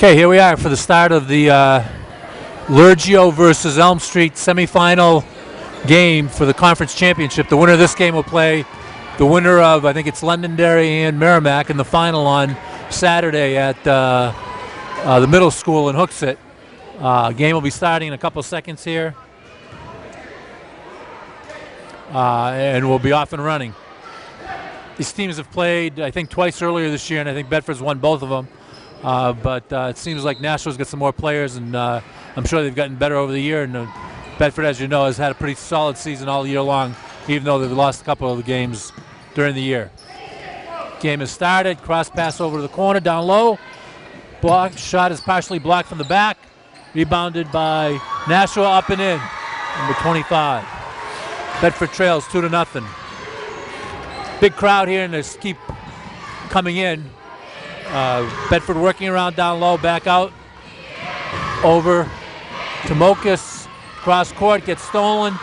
Okay, here we are for the start of the Lurgio versus Elm Street semifinal game for the conference championship. The winner of this game will play the winner of, I think it's Londonderry and Merrimack in the final on Saturday at the middle school in Hooksett. Game will be starting in a couple seconds here. And we'll be off and running. These teams have played, I think, twice earlier this year, and I think Bedford's won both of them. But it seems like Nashua's got some more players, and I'm sure they've gotten better over the year. And Bedford, as you know, has had a pretty solid season all year long, even though they've lost a couple of the games during the year. Game has started. Cross pass over to the corner, down low. Block shot is partially blocked from the back. Rebounded by Nashua, up and in. Number 25. Bedford trails 2-0. Big crowd here, and they keep coming in. Bedford working around down low, back out. Over to Mokus. Cross court, gets stolen.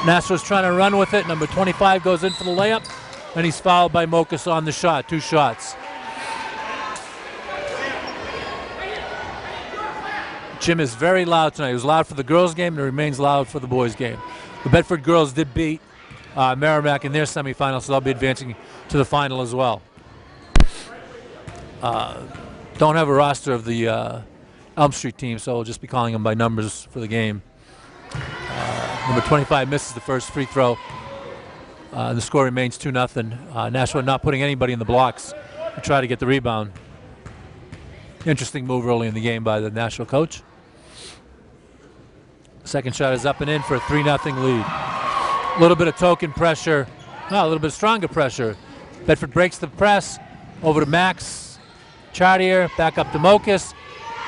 Nashua's trying to run with it. Number 25 goes in for the layup, and he's fouled by Mokus on the shot. 2 shots. Gym is very loud tonight. It was loud for the girls' game, and it remains loud for the boys' game. The Bedford girls did beat Merrimack in their semifinal, so they'll be advancing to the final as well. Don't have a roster of the Elm Street team, so we'll just be calling them by numbers for the game. Number 25 misses the first free throw. The score remains 2-0. Nashua not putting anybody in the blocks to try to get the rebound. Interesting move early in the game by the Nashua coach. Second shot is up and in for a 3-0 lead. A little bit of token pressure, a little bit stronger pressure. Bedford breaks the press, over to Max Chartier, back up to Mokus.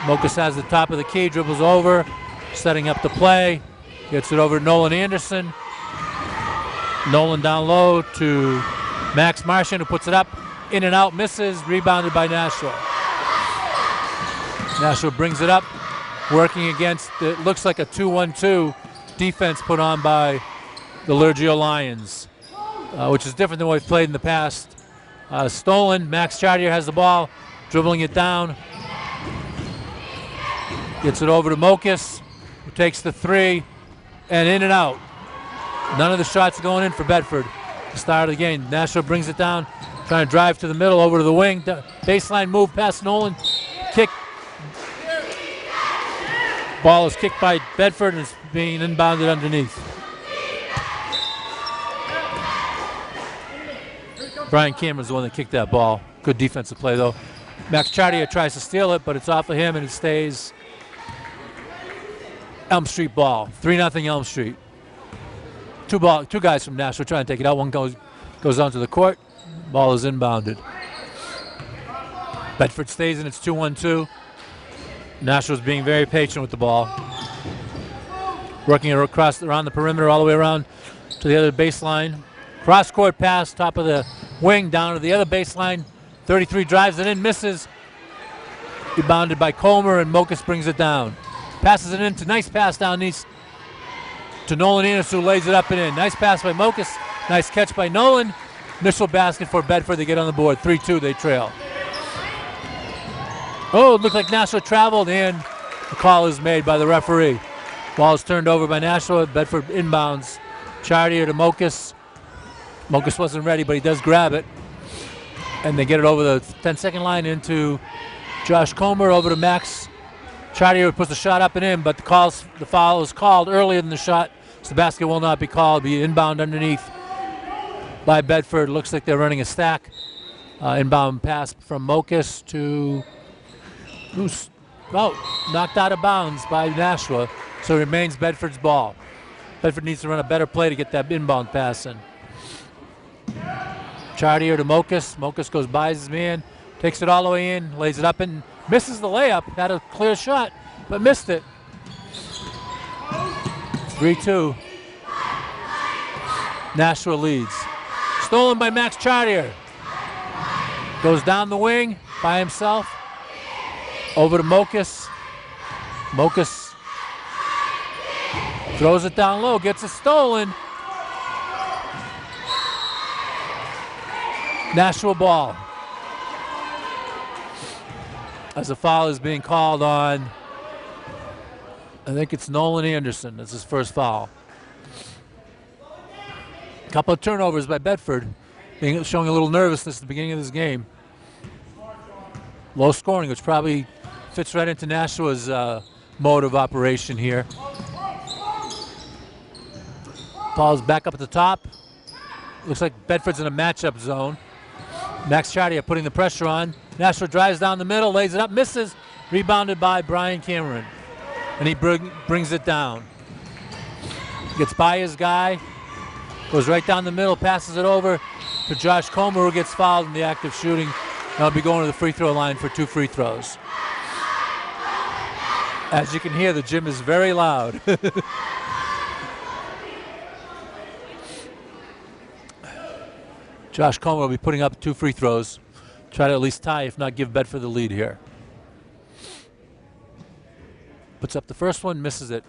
Mokus has the top of the key, dribbles over, setting up the play, gets it over to Nolan Anderson. Nolan down low to Max Martian, who puts it up, in and out, misses, rebounded by Nashua. Nashua brings it up, working against, it looks like a 2-1-2 defense put on by the Lurgio Lions, which is different than what we've played in the past. Stolen, Max Chartier has the ball, dribbling it down. Gets it over to Mokus, who takes the 3, and in and out. None of the shots are going in for Bedford. The start of the game. Nashua brings it down, trying to drive to the middle, over to the wing. Baseline move past Nolan. Kick. Ball is kicked by Bedford and it's being inbounded underneath. Brian Cameron's the one that kicked that ball. Good defensive play, though. Max Chartier tries to steal it, but it's off of him, and it stays Elm Street ball. 3-0 Elm Street. Two guys from Nashua trying to take it out. One goes onto the court. Ball is inbounded. Bedford stays in its 2-1-2. Nashua's being very patient with the ball. Working across around the perimeter all the way around to the other baseline. Cross-court pass, top of the wing, down to the other baseline. 33 drives it in, misses. Rebounded by Comer, and Mokus brings it down. Passes it into, nice pass down east to Nolan Anderson, who lays it up and in. Nice pass by Mokus, nice catch by Nolan. Initial basket for Bedford, they get on the board. 3-2, they trail. Oh, it looked like Nashua traveled, and the call is made by the referee. Ball is turned over by Nashua. Bedford inbounds. Chartier to Mokus. Mokus wasn't ready, but he does grab it. And they get it over the 10-second line into Josh Comer, over to Max Chartier, puts the shot up and in, but the foul is called earlier than the shot, so the basket will not be called. Be inbound underneath by Bedford. Looks like they're running a stack. Inbound pass from Mokus to knocked out of bounds by Nashua, so it remains Bedford's ball. Bedford needs to run a better play to get that inbound pass in. Chartier to Mokus. Mokus goes by his man, takes it all the way in, lays it up and misses the layup. Had a clear shot, but missed it. 3-2. Nashua leads. Stolen by Max Chartier. Goes down the wing by himself. Over to Mokus. Mokus throws it down low, gets it stolen. Nashua ball. as a foul is being called on, I think it's Nolan Anderson. That's his first foul. A couple of turnovers by Bedford, showing a little nervousness at the beginning of this game. Low scoring, which probably fits right into Nashua's mode of operation here. Ball's back up at the top. Looks like Bedford's in a matchup zone. Max Chartier putting the pressure on. Nashua drives down the middle, lays it up, misses. Rebounded by Brian Cameron. And he brings it down. Gets by his guy. Goes right down the middle, passes it over to Josh Comer, who gets fouled in the act of shooting. He'll be going to the free throw line for 2 free throws. As you can hear, the gym is very loud. Josh Comer will be putting up 2 free throws. Try to at least tie, if not give Bedford the lead here. Puts up the first one, misses it.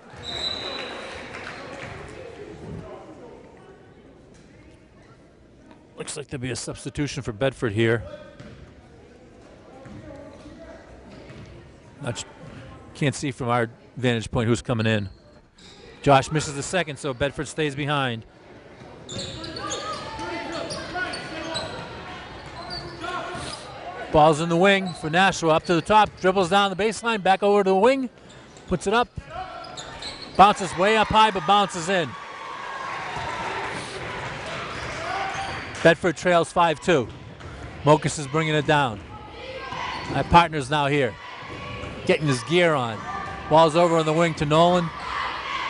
Looks like there'll be a substitution for Bedford here. Can't see from our vantage point who's coming in. Josh misses the second, so Bedford stays behind. Ball's in the wing for Nashua, up to the top, dribbles down the baseline, back over to the wing, puts it up, bounces way up high, but bounces in. Bedford trails 5-2. Mokus is bringing it down. My partner's now here, getting his gear on. Ball's over on the wing to Nolan.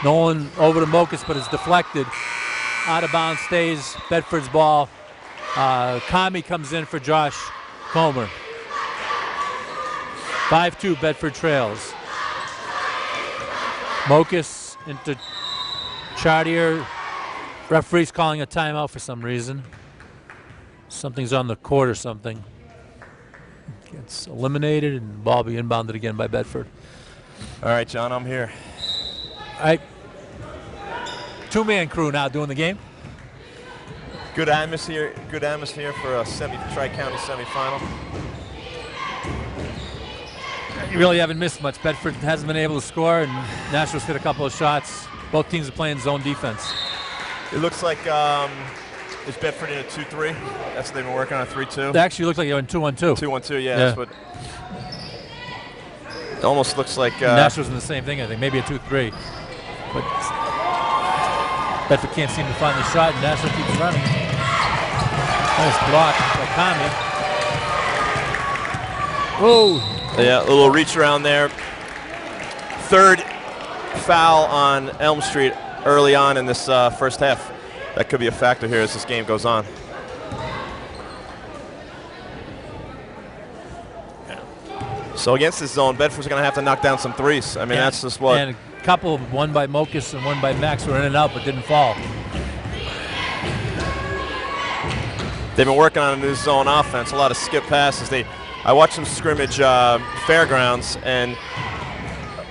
Nolan over to Mokus, but it's deflected. Out of bounds stays Bedford's ball. Kami comes in for Josh Comer. 5-2, Bedford trails. Mokus into Chartier. Referee's calling a timeout for some reason. Something's on the court or something. Gets eliminated and the ball be inbounded again by Bedford. All right, John, I'm here. All right. 2-man crew now doing the game. Good atmosphere for a Tri-County semifinal. You really haven't missed much. Bedford hasn't been able to score, and Nashua's hit a couple of shots. Both teams are playing zone defense. It looks like is Bedford in a 2-3? That's what they've been working on, a 3-2. They actually look like you're in 2-1-2. 2-1-2, yeah. That's what. It almost looks like. Nashua's in the same thing, I think, maybe a 2-3. But Bedford can't seem to find the shot, and Nashua keeps running. Nice block by Kami. Whoa! Yeah, a little reach around there. Third foul on Elm Street early on in this first half. That could be a factor here as this game goes on. So against this zone, Bedford's going to have to knock down some threes. I mean, that's just what. And a couple, one by Mokus and one by Max, were in and out but didn't fall. They've been working on a new zone offense, a lot of skip passes. I watched them scrimmage Fairgrounds, and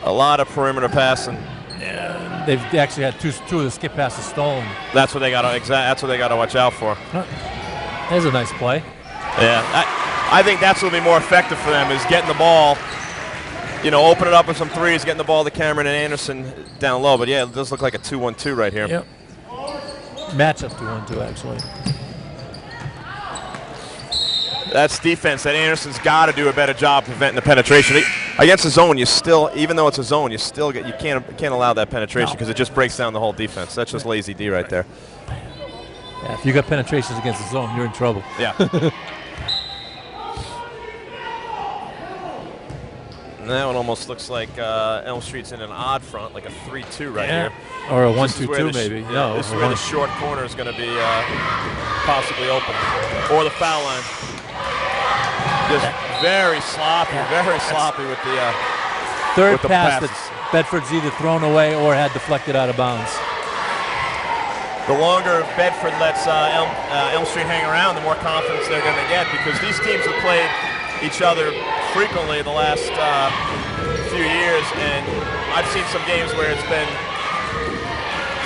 a lot of perimeter passing. Yeah, they've actually had two of the skip passes stolen. That's what they got. That's what they got to watch out for. There's a nice play. Yeah, I think that's what will be more effective for them, is getting the ball, open it up with some threes, getting the ball to Cameron and Anderson down low. But yeah, it does look like a 2-1-2 right here. Yep. Matchup 2-1-2 actually. That's defense that Anderson's got to do a better job preventing the penetration. Against the zone, you still, even though it's a zone, you can't allow that penetration because it just breaks down the whole defense. That's just lazy D right there. Yeah, if you got penetrations against the zone, you're in trouble. Yeah. And that one almost looks like Elm Street's in an odd front, like a 3-2 right here. Or a 1-2-2 maybe. No, this is where the short corner is going to be possibly open. Or the foul line. Just very sloppy with the third with the pass passes. that Bedford's either thrown away or had deflected out of bounds. The longer Bedford lets Elm Street hang around, the more confidence they're going to get, because these teams have played each other frequently the last few years, and I've seen some games where it's been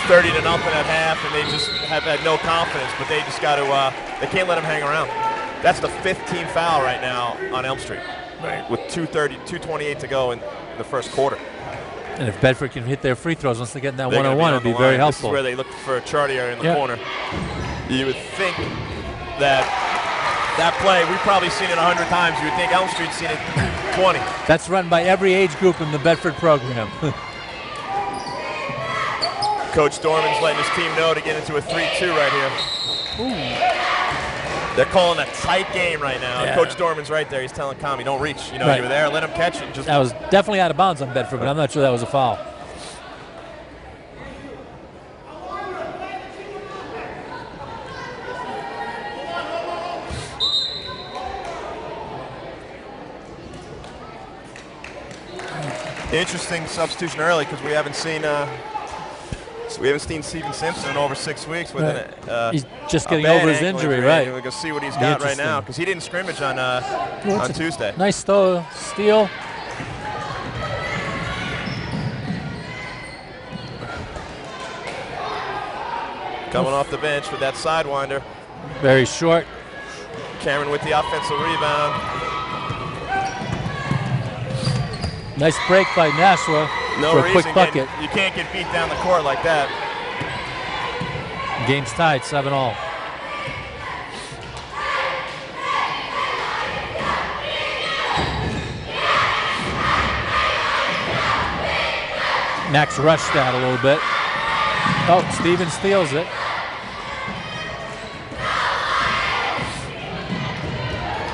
30-0 at half, and they just have had no confidence, but they just got to they can't let them hang around. That's the 5th team foul right now on Elm Street. Right. With 2:28 to go in the first quarter. And if Bedford can hit their free throws once they get in that They're one-on-one, it'd be very helpful. This is where they look for a Chartier in the corner. You would think that play, we've probably seen it 100 times. You would think Elm Street's seen it 20. That's run by every age group in the Bedford program. Coach Dorman's letting his team know to get into a 3-2 right here. Ooh. They're calling a tight game right now. Yeah. Coach Dorman's right there. He's telling Kami, don't reach. You know, you were there. Let him catch it. That was definitely out of bounds on Bedford, but I'm not sure that was a foul. Interesting substitution early because we haven't seen Steven Simpson in over 6 weeks with he's just getting over his injury, right? We're gonna see what he's got right now because he didn't scrimmage on Tuesday. Nice steal. Coming off the bench with that sidewinder. Very short. Cameron with the offensive rebound. Nice break by Nashua for a quick bucket. You can't get beat down the court like that. Game's tied, 7-all. Max rushed that a little bit. Oh, Steven steals it.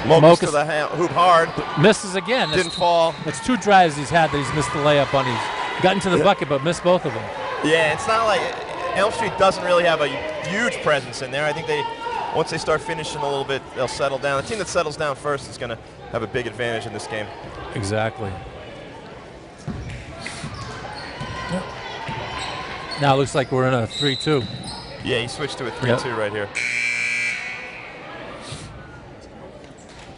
Mokus to the hoop hard. Misses again. Didn't fall. That's 2 drives he's had that he's missed the layup on. He's gotten to the bucket but missed both of them. Yeah, it's not like Elm Street doesn't really have a huge presence in there. I think once they start finishing a little bit, they'll settle down. The team that settles down first is going to have a big advantage in this game. Exactly. Now it looks like we're in a 3-2. Yeah, he switched to a 3-2 right here.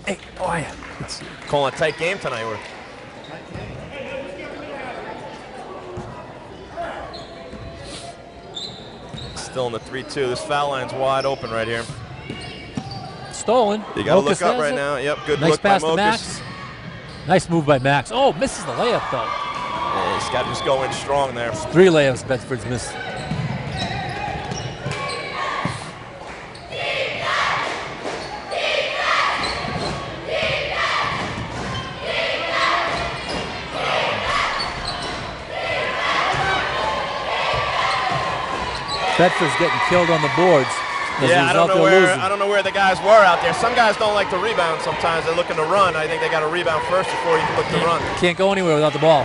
Hey, boy. It's calling a tight game tonight. Still in the 3-2. This foul line's wide open right here. Stolen. You got to look up right now. Yep, good look by Mokus. Max. Nice move by Max. Oh, misses the layup, though. Yeah, he's got to just go in strong there. 3 layups Bedford's missed. Bedford's getting killed on the boards. Yeah, I don't know where the guys were out there. Some guys don't like to rebound sometimes. They're looking to run. I think they got to rebound first before you can look to run. Can't go anywhere without the ball.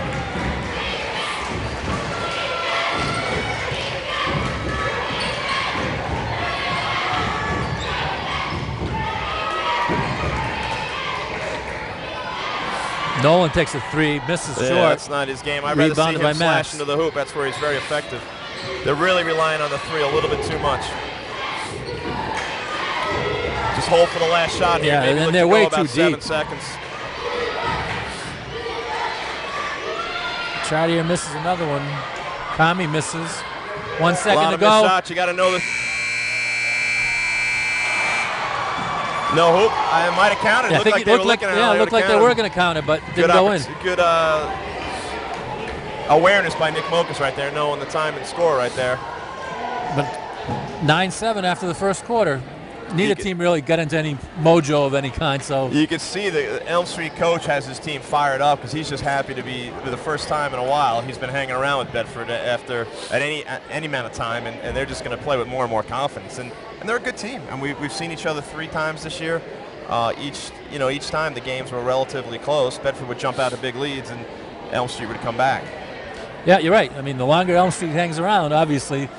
Nolan takes a 3, misses short. That's not his game. I'd rather see him slash into the hoop. That's where he's very effective. They're really relying on the 3 a little bit too much. Just hold for the last shot here. Yeah, maybe and they're way too deep. 7 seconds. Chartier misses another one. Kami misses. 1 second to go. Shots. You got to know this. No hoop. I might have counted. Yeah, It looked like they were going to count it, but didn't go in. Good awareness by Nick Mokus right there, knowing the time and score right there. But 9-7 after the first quarter. Neither team really got into any mojo of any kind. So you can see the Elm Street coach has his team fired up because he's just happy to be for the first time in a while. He's been hanging around with Bedford at any amount of time, and they're just going to play with more and more confidence. And they're a good team. And we've seen each other 3 times this year. Each time the games were relatively close. Bedford would jump out to big leads, and Elm Street would come back. Yeah, you're right. I mean, the longer Elm Street hangs around, obviously,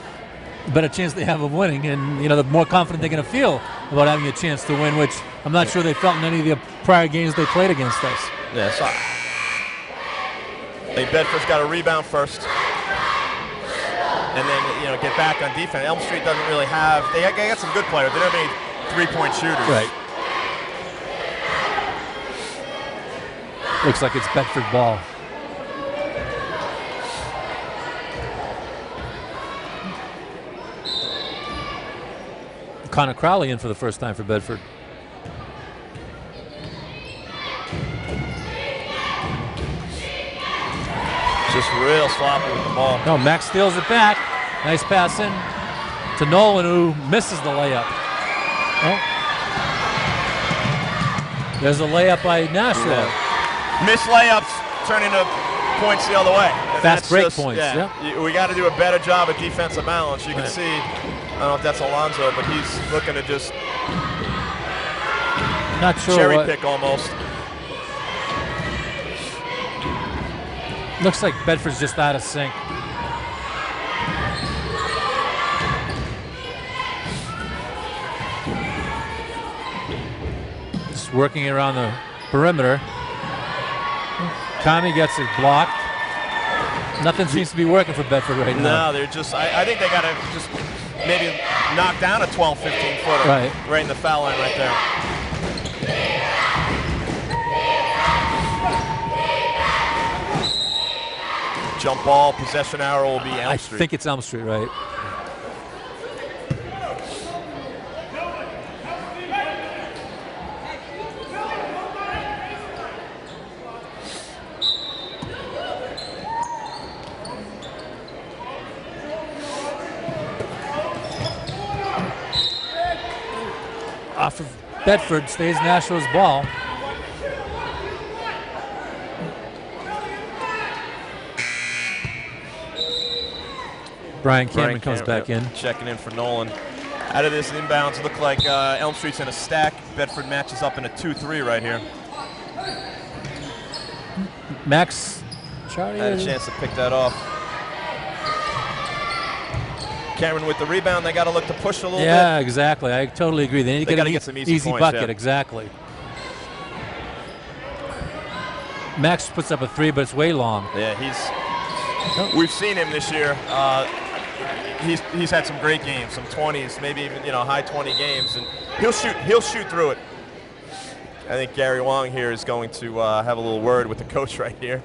the better chance they have of winning, and the more confident they're going to feel about having a chance to win, which I'm not sure they felt in any of the prior games they played against us. Yeah, so I think Bedford's got to rebound first, and then get back on defense. Elm Street doesn't really have. They got some good players. They don't have any 3-point shooters. Right. Looks like it's Bedford ball. Connor Crowley in for the first time for Bedford. Just real sloppy with the ball. No, Max steals it back. Nice pass in to Nolan, who misses the layup. Oh. There's a layup by Nashua. Yeah. Missed layups turn into points the other way. And fast break points. Yeah. We got to do a better job of defensive balance. You can see, I don't know if that's Alonzo, but he's looking to just not sure cherry pick almost. Looks like Bedford's just out of sync. Just working around the perimeter. Kami gets it blocked. Nothing seems to be working for Bedford right now. No, they're just, I think they got to just maybe knock down a 12, 15 footer right in the foul line right there. Jump ball, possession arrow will be Elm Street. I think it's Elm Street, right? Off of Bedford, stays Nashua's ball. Brian Cameron comes back in. Checking in for Nolan. Out of this inbounds, look like Elm Street's in a stack. Bedford matches up in a 2-3 right here. Max Charlie had a chance to pick that off. Cameron with the rebound. They got to look to push a little bit. Yeah, exactly. I totally agree. They need to get some easy points, bucket. yeah. Exactly. Max puts up a 3, but it's way long. Yeah, we've seen him this year. He's had some great games, some 20s, maybe even high 20 games, and he'll shoot through it. I think Gary Wong here is going to have a little word with the coach right here.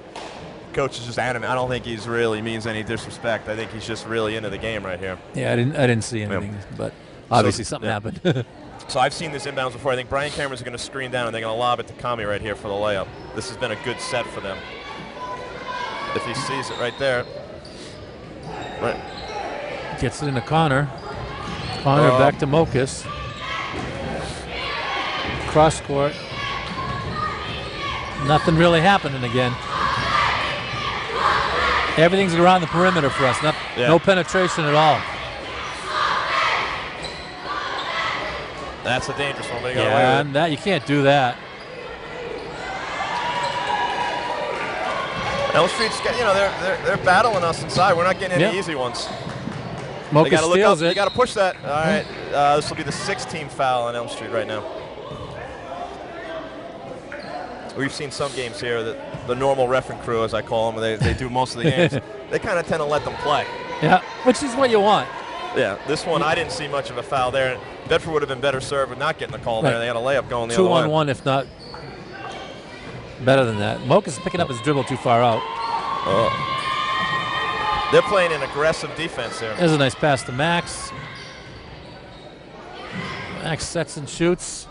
Coach is just adamant. I don't think he's really means any disrespect. I think he's just really into the game right here. Yeah, I didn't see anything, but obviously something happened. So I've seen this inbounds before. I think Brian Cameron's going to screen down and they're going to lob it to Kami right here for the layup. This has been a good set for them. If he sees it right there. Right. Gets it in the corner. Back to Mokas. Cross court. Nothing really happening again. Everything's around the perimeter for us. No penetration at all. That's a dangerous one. But and that you can't do that. Elm Street's they're battling us inside. We're not getting any easy ones. Mokas steals it. You got to push that. All right. This will be the 6th foul on Elm Street right now. We've seen some games here that the normal reffing crew, as I call them, they do most of the games. They kind of tend to let them play. Yeah, which is what you want. Yeah, this one I didn't see much of a foul there. Bedford would have been better served with not getting the call there. They had a layup going the other way. 2-on-1, if not better than that. Mokas is picking up his dribble too far out. Oh. They're playing an aggressive defense there. There's a nice pass to Max. Max sets and shoots.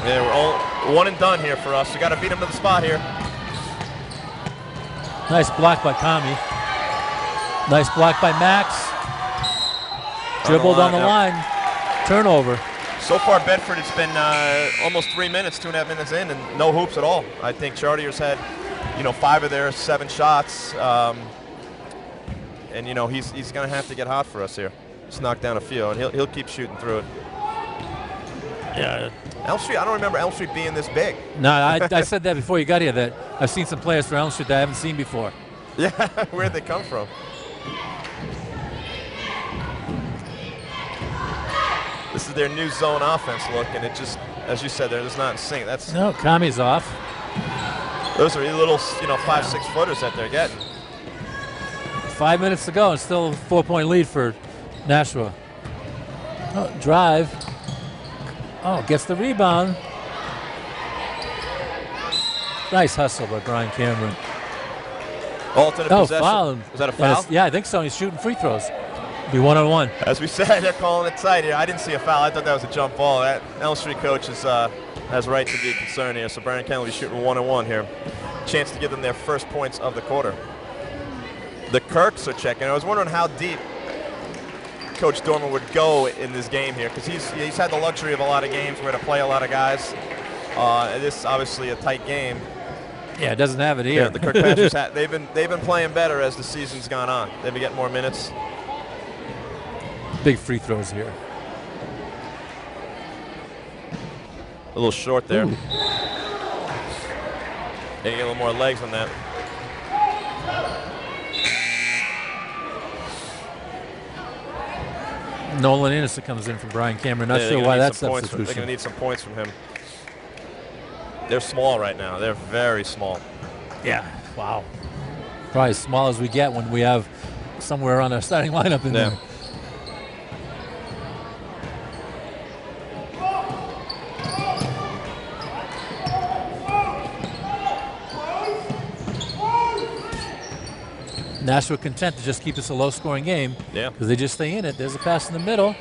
Yeah, we're all one and done here for us. We got to beat him to the spot here. Nice block by Kami. Nice block by Max. Dribbled on the line. Turnover. So far, Bedford, it's been almost 3 minutes, 2.5 minutes in, and no hoops at all. I think Chartier's had, 5 of their 7 shots, and he's going to have to get hot for us here. Just knock down a few, and he'll keep shooting through it. Yeah. Elm Street, I don't remember Elm Street being this big. No, I said that before you got here, that I've seen some players from Elm Street that I haven't seen before. Yeah, where'd they come from? This is their new zone offense look, and it just, as you said, they're just not in sync. No, Kami's off. Those are little, 5-6 footers that they're getting. 5 minutes to go, and still a 4-point lead for Nashua. Oh, drive. Oh, gets the rebound. Nice hustle by Brian Cameron. Alternate possession. Foul. Is that a foul? Yeah, I think so. He's shooting free throws. Be 1-on-1. As we said, they're calling it tight here. I didn't see a foul. I thought that was a jump ball. That Elm Street coach has right to be concerned here. So Brian Cameron will be shooting 1-on-1 here. Chance to give them their first points of the quarter. The Kirks are checking. I was wondering how deep Coach Dormer would go in this game here, because he's had the luxury of a lot of games where to play a lot of guys. This is obviously a tight game. Yeah, it doesn't have it here. Yeah, the Kirkpatrick's they've been playing better as the season's gone on. They've been getting more minutes. Big free throws here. A little short there. Ooh. They get a little more legs on that. Nolan Anderson comes in from Brian Cameron. Not sure why that's substitution. They're going to need some points from him. They're small right now. They're very small. Yeah. Wow. Probably as small as we get when we have somewhere on our starting lineup in there. Nashua content to just keep this a low-scoring game. Yeah. Because they just stay in it. There's a pass in the middle. And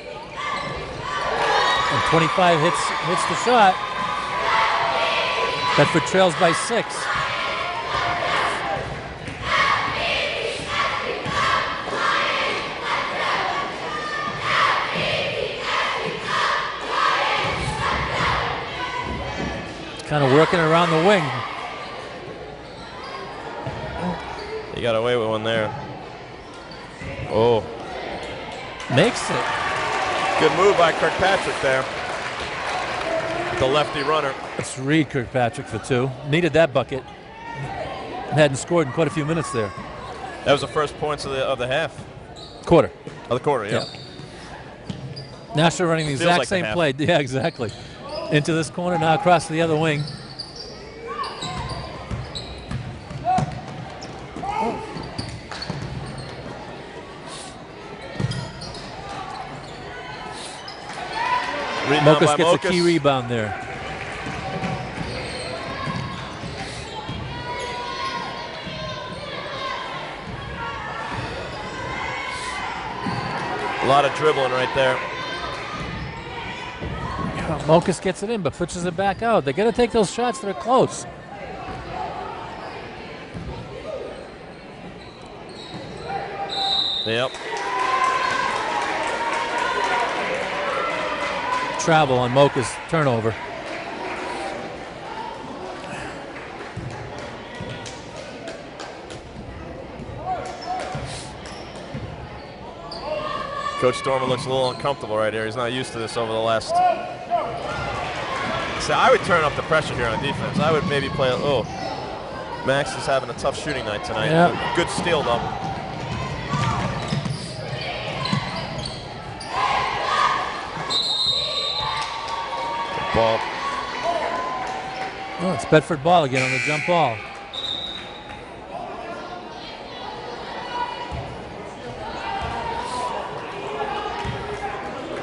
25 hits the shot. Bedford trails by 6. Kind of working around the wing. He got away with one there. Oh. Makes it. Good move by Kirkpatrick there. The lefty runner. Let's read Kirkpatrick for 2. Needed that bucket. Hadn't scored in quite a few minutes there. That was the first points of the half. Quarter. Of the quarter, yeah. Nashua running the exact like same play. Yeah, exactly. Into this corner, now across to the other wing. Mokas gets a key rebound there. A lot of dribbling right there. Mokas gets it in, but pushes it back out. They got to take those shots that are close. Yep. Travel on Mokas turnover. Coach Dormer looks a little uncomfortable right here. He's not used to this over the last. So I would turn up the pressure here on defense. I would maybe play. Oh, Max is having a tough shooting night tonight. Yep. Good steal though. Good ball. Oh, it's Bedford ball again on the jump ball.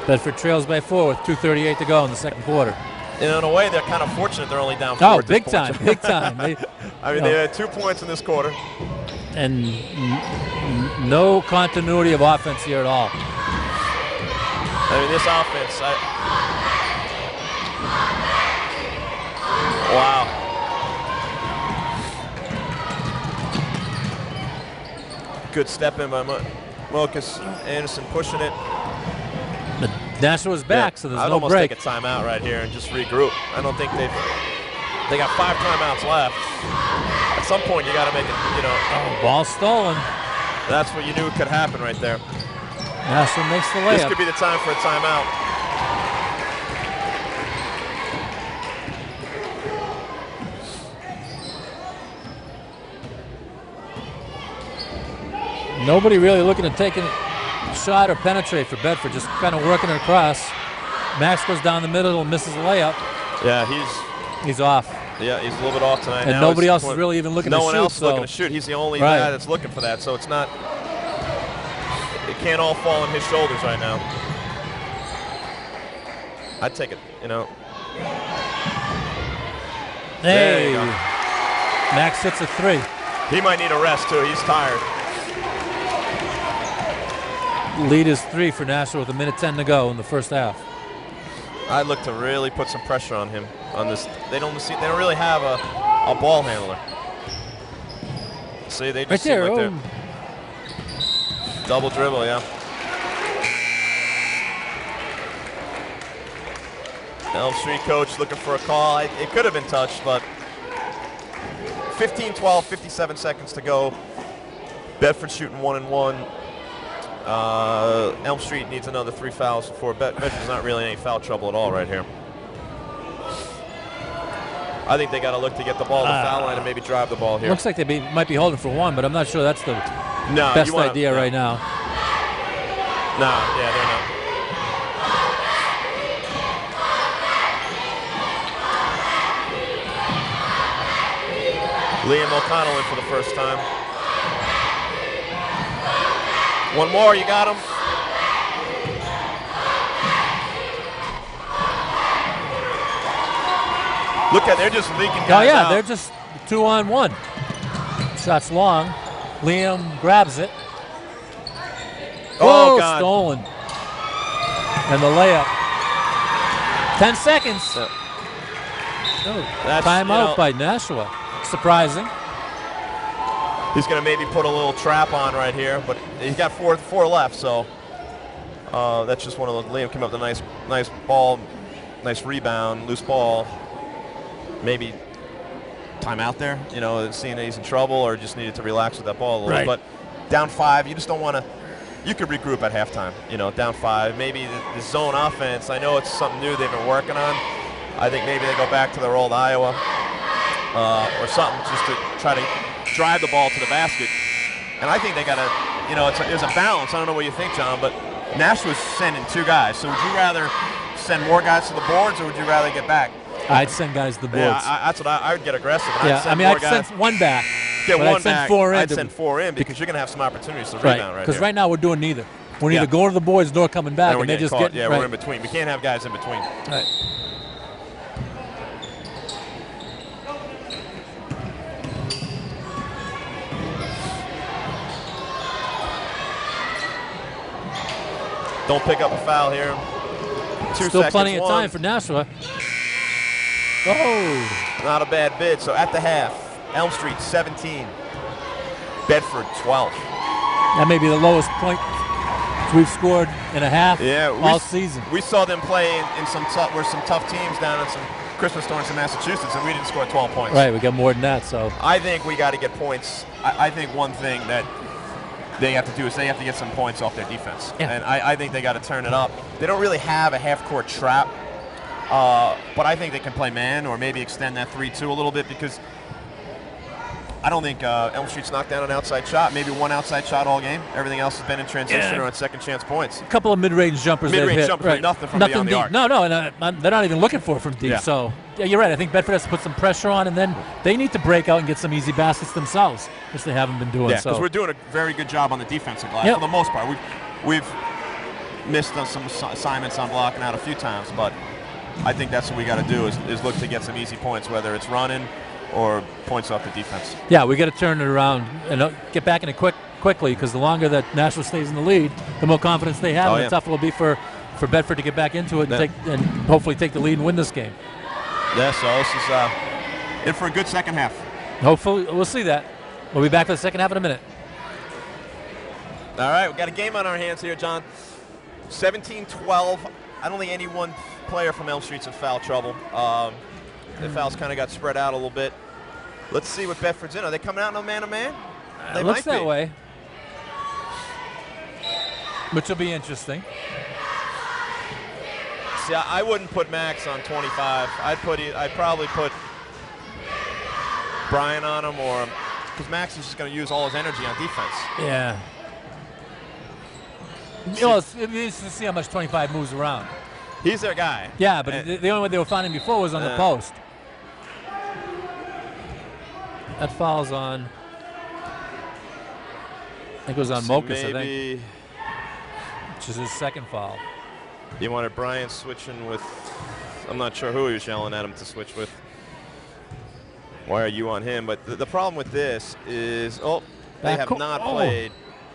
Bedford trails by 4 with 2:38 to go in the second quarter. And in a way, they're kind of fortunate they're only down 4. Oh, big time, big time. I mean, they had 2 points in this quarter. And no continuity of offense here at all. I mean, this offense, wow. Good step in by Mokas. Anderson pushing it. But Nashua's back, so there's I'd no almost break. take a timeout right here and just regroup. I don't think they got 5 timeouts left. At some point, you got to make it, Oh, ball stolen. That's what you knew could happen right there. Nashua makes the layup. This could be the time for a timeout. Nobody really looking to take a shot or penetrate for Bedford, just kind of working it across. Max goes down the middle and misses the layup. Yeah, he's off. Yeah, he's a little bit off tonight. And now nobody else is really even looking to shoot. No one else is looking to shoot. He's the only guy that's looking for that, so it's not. It can't all fall on his shoulders right now. I'd take it, Hey, Max hits a 3. He might need a rest too. He's tired. Lead is 3 for Nashua with 1:10 to go in the first half. I'd look to really put some pressure on him on this. They don't really have a ball handler. See, they just right there. seem like Double dribble, yeah. Elm Street coach looking for a call. It could have been touched, but 15-12, 57 seconds to go. Bedford shooting 1-1. Elm Street needs another 3 fouls before Bedford's not really in any foul trouble at all right here. I think they got to look to get the ball to the foul line and maybe drive the ball here. Looks like they might be holding for 1, but I'm not sure that's the No, best idea right now. No, yeah, they're not. Liam O'Connell in for the first time. One more, you got him. Look at, they're just leaking guys Oh yeah, out. they're just 2-on-1. Shots long. Liam grabs it. Oh, Whoa, God. stolen. And the layup. 10 seconds. Timeout by Nashua. Surprising. He's going to maybe put a little trap on right here, but he's got four left, so that's just one of those. Liam came up with a nice ball, nice rebound, loose ball. Maybe timeout there, you know, seeing that he's in trouble or just needed to relax with that ball a little bit. But down 5, you just don't want to. You could regroup at halftime, you know, down 5. Maybe the zone offense, I know it's something new they've been working on. I think maybe they go back to their old Iowa or something just to try to drive the ball to the basket. And I think they got to, you know, there's a balance. I don't know what you think, John, but Nashua's sending 2 guys. So would you rather send more guys to the boards or would you rather get back? I'd send guys to the boards. Yeah, that's what I would get aggressive. Yeah, I'd send 1 back. Get but 1 I'd send back. 4 in. I'd send 4 in because you're going to have some opportunities to rebound right Because here. right now we're doing neither. We're either going to the boards nor coming back, and they just get. Yeah, we're in between. We can't have guys in between. Right. Don't pick up a foul here. 2 Still seconds, plenty of 1. time for Nashua. Oh. Not a bad bid. So at the half, Elm Street 17, Bedford 12. That may be the lowest point we've scored in a half all season. We saw them play in some tough teams down in some Christmas tournaments in Massachusetts, and we didn't score 12 points. Right, we got more than that. So I think we got to get points. I think one thing that they have to do is they have to get some points off their defense. Yeah. And I think they got to turn it up. They don't really have a half-court trap, but I think they can play man or maybe extend that 3-2 a little bit because I don't think Elm Street's knocked down an outside shot. Maybe 1 outside shot all game. Everything else has been in transition or on second chance points. a couple of mid-range jumpers. Mid-range jumpers, but nothing from beyond the deep. arc. No, and they're not even looking for it from deep. Yeah. So yeah, you're right. I think Bedford has to put some pressure on, and then they need to break out and get some easy baskets themselves, which they haven't been doing. Yeah, because we're doing a very good job on the defensive glass for the most part. We've missed some assignments on blocking out a few times, but I think that's what we got to do is look to get some easy points, whether it's running or points off the defense. Yeah, we got to turn it around and get back in it quickly because the longer that Nashua stays in the lead, the more confidence they have, and the tougher it'll be for Bedford to get back into it and hopefully take the lead and win this game. Yeah, so this is in for a good second half. Hopefully, we'll see that. We'll be back for the second half in a minute. All right, we've got a game on our hands here, John. 17-12. I don't think any one player from Elm Street's in foul trouble. The fouls kind of got spread out a little bit. Let's see what Bedford's in. Are they coming out in a man-to-man? They It looks might that be. way, which will be interesting. See, I wouldn't put Max on 25. I'd probably put Brian on him, or because Max is just going to use all his energy on defense. Yeah. Well, it's interesting to see how much 25 moves around. He's their guy. Yeah, but the only way they were finding before was on the post. That foul's on. I think it was on Mokas, I think. Which is his second foul. You wanted Brian switching with, I'm not sure who he was yelling at him to switch with. Why are you on him? But the problem with this is, they have not played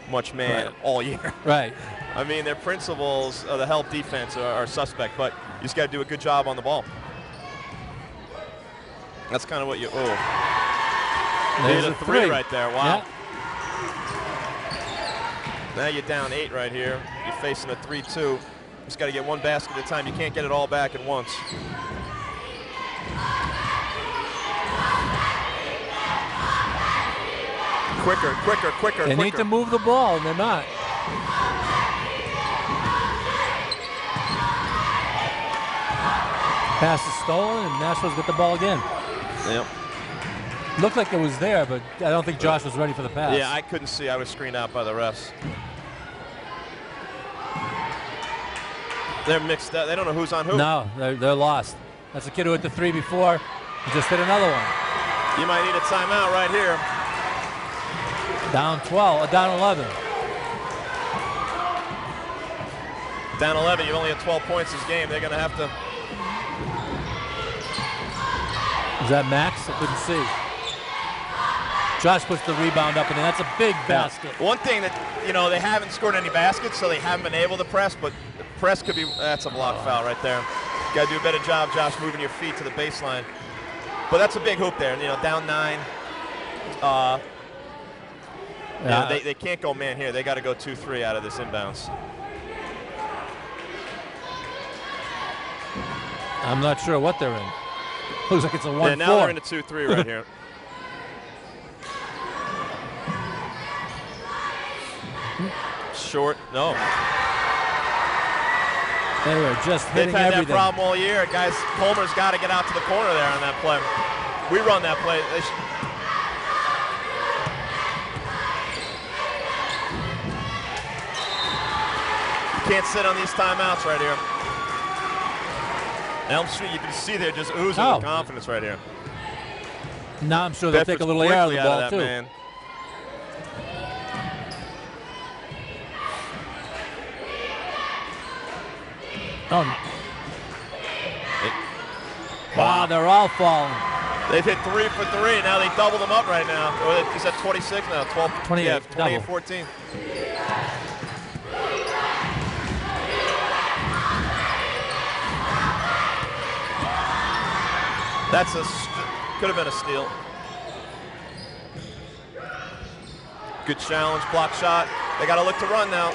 much man all year. Right. I mean, their principles of the help defense are suspect, but you just got to do a good job on the ball. That's kind of what you, There's a three right there. Wow. Now you're down 8 right here. You're facing a 3-2. Just got to get one basket at a time. You can't get it all back at once. Quicker, quicker, quicker, They need to move the ball, and they're not. Pass is stolen, and Nashua's got the ball again. Yep. Looked like it was there, but I don't think Josh was ready for the pass. Yeah, I couldn't see. I was screened out by the refs. They're mixed up. They don't know who's on who. No, they're lost. That's a kid who hit the 3 before. He just hit another one. You might need a timeout right here. Down 12, down 11. Down 11, you only had 12 points this game. They're going to have to. Is that Max? I couldn't see. Josh puts the rebound up, and that's a big basket. One thing that, you know, they haven't scored any baskets, so they haven't been able to press, but the press could be, that's a block foul right there. You got to do a better job, Josh, moving your feet to the baseline. But that's a big hoop there, you know, down 9. You know, they can't go man here. They got to go 2-3 out of this inbounds. I'm not sure what they're in. Looks like it's a 1-4. Yeah, now they're in a 2-3 right here. Short, no. They were just hitting They've had everything. that problem all year. Guys, Coleman's got to get out to the corner there on that play. We run that play. You can't sit on these timeouts right here. Elm Street, you can see they're just oozing with confidence right here. Now I'm sure they'll take a little air out of the ball, too. Man. Oh. Wow, they're all falling. They've hit 3 for 3. Now they double them up right now. Or is that 26 now? 12, 28, yeah, 28, double. 14. That's could have been a steal. Good challenge, block shot. They got to look to run now.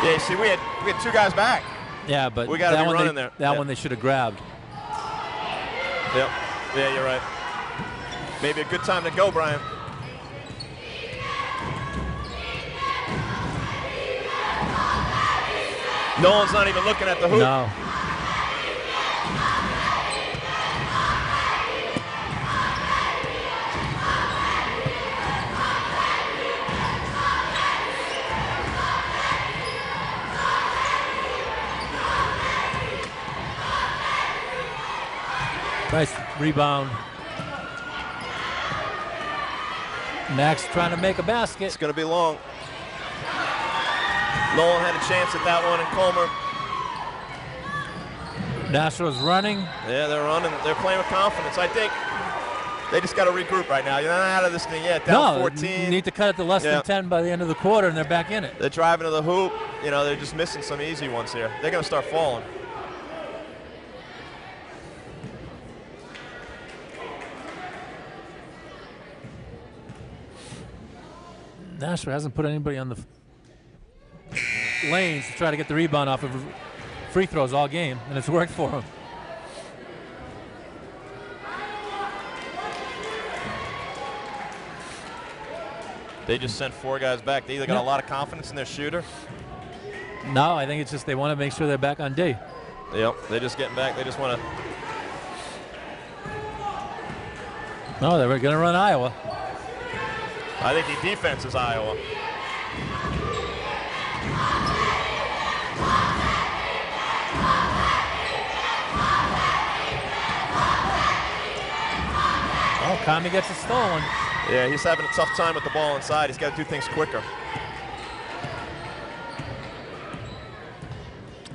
Yeah, you see, we had 2 guys back. Yeah, but we got to be running there. That one they should have grabbed. Yep. Yeah, you're right. Maybe a good time to go, Brian. Nolan's not even looking at the hoop. No. Nice rebound. Max trying to make a basket. It's going to be long. Nolan had a chance at that one, and Comer. Nashua's running. Yeah, they're running. They're playing with confidence. I think they just got to regroup right now. You're not out of this thing yet. Down 14. You need to cut it to less than 10 by the end of the quarter, and they're back in it. They're driving to the hoop. You know, they're just missing some easy ones here. They're going to start falling. Nashua hasn't put anybody on the lanes to try to get the rebound off of free throws all game, and it's worked for them. They just sent 4 guys back. They either got a lot of confidence in their shooter. No, I think it's just they want to make sure they're back on D. Yep, they're just getting back. They just want to. No, they were going to run Iowa. I think the defense is Iowa. Oh, Kami gets it stolen. Yeah, he's having a tough time with the ball inside. He's got to do things quicker.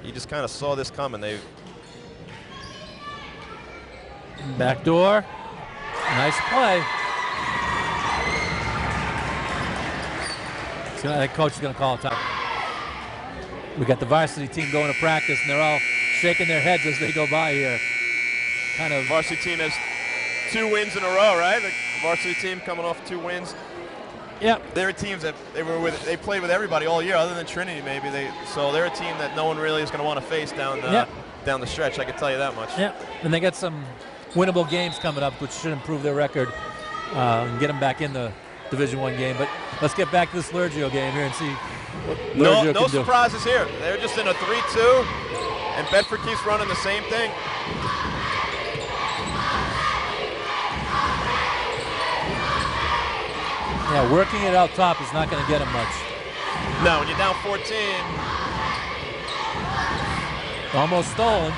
He just kind of saw this coming. They back door. Nice play. The coach is going to call a time. We got the varsity team going to practice, and they're all shaking their heads as they go by here. kind of. Varsity team has 2 wins in a row, right? The varsity team coming off 2 wins. Yep. They're teams that they played with everybody all year, other than Trinity maybe. So they're a team that no one really is going to want to face down the stretch. I can tell you that much. Yeah, and they got some winnable games coming up, which should improve their record and get them back in the Division I game. But let's get back to this Lurgio game here and see what Lurgio No can surprises here. They're just in a 3-2, and Bedford keeps running the same thing. Yeah, working it out top is not going to get him much. No, when you're down 14. Almost stolen.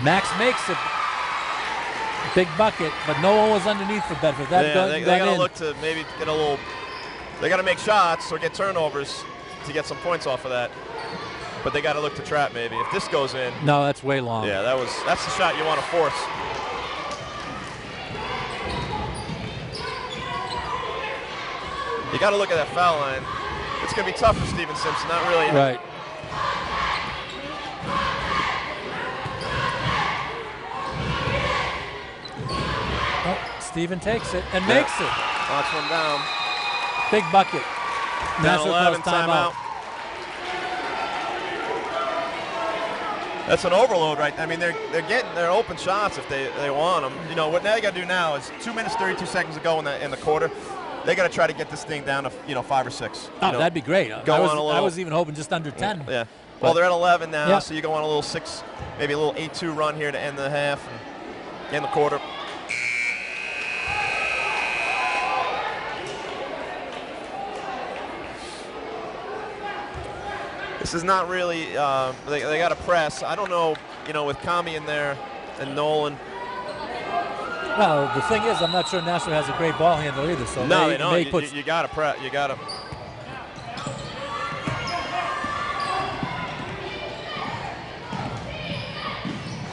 Max makes it. Big bucket, but no one was underneath for Bedford. That they got to look to maybe get a little. They got to make shots or get turnovers to get some points off of that. But they got to look to trap maybe. If this goes in. No, that's way long. Yeah, that's the shot you want to force. You got to look at that foul line. It's going to be tough for Steven Simpson. Not really. Right. Steven takes it and makes it. Knocks one down. Big bucket. Down 11, timeout. That's an overload, right? I mean, they're getting their open shots if they want them. You know what? Now you got to do now is 2 minutes 32 seconds to go in the quarter. They got to try to get this thing down to 5 or 6. Oh, that'd be great. I was even hoping just under 10. Yeah. Well, they're at 11 now, so you go on a little 6, maybe a little 8-2 run here to end the half and end the quarter. This is not really, they got to press. I don't know, with Kami in there and Nolan. Well, the thing is, I'm not sure Nashua has a great ball handler either. So no, you got to press. You got to.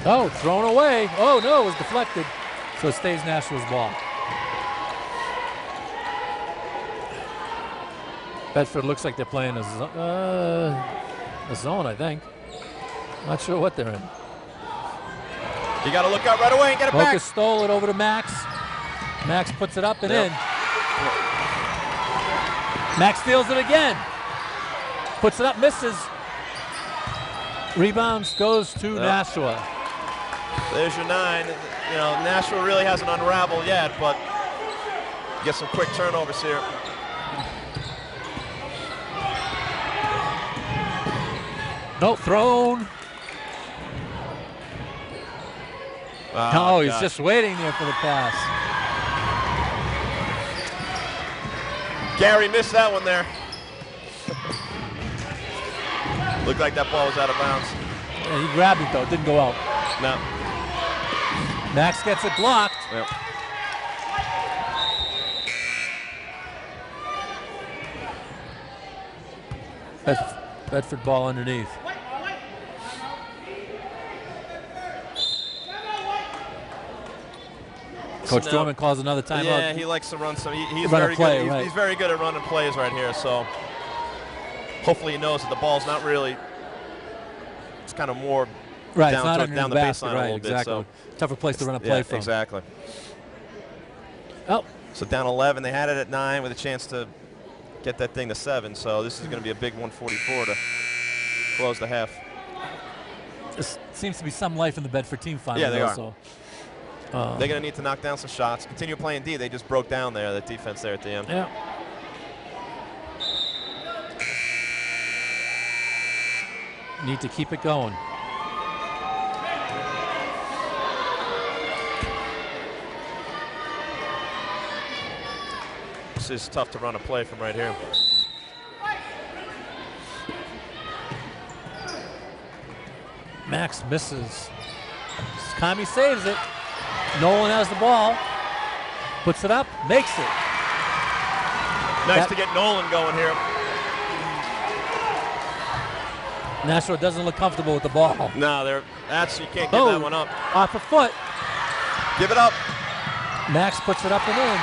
Oh, thrown away. Oh, no, it was deflected. So it stays Nashua's ball. Bedford looks like they're playing a zone, I think. Not sure what they're in. You got to look out right away and get it back. Lucas stole it over to Max. Max puts it up and in. Max steals it again. Puts it up, misses. Rebounds goes to Nashua. There's your 9. Nashua really hasn't unraveled yet, but get some quick turnovers here. No, thrown. Oh, he's just waiting there for the pass. Gary missed that one there. Looked like that ball was out of bounds. Yeah, he grabbed it, though. It didn't go out. No. Max gets it blocked. Yep. Bedford ball underneath. Coach Dorman calls another timeout. Yeah, he likes to run some. He's very good. He's very good at running plays right here. So hopefully he knows that the ball's not really. It's kind of more down the baseline a little bit. So tougher place to run a play from. Exactly. Oh. So down 11. They had it at 9 with a chance to get that thing to 7. So this is going to be a big 144 to close the half. There seems to be some life in the Bedford team finally. Yeah, they also. They're going to need to knock down some shots. Continue playing D. They just broke down there, that defense there at the end. Yeah. Need to keep it going. This is tough to run a play from right here. Max misses. Kami saves it. Nolan has the ball. Puts it up, makes it. Nice to get Nolan going here. Nashua doesn't look comfortable with the ball. No, you can't give that one up. Off a foot. Give it up. Max puts it up and in.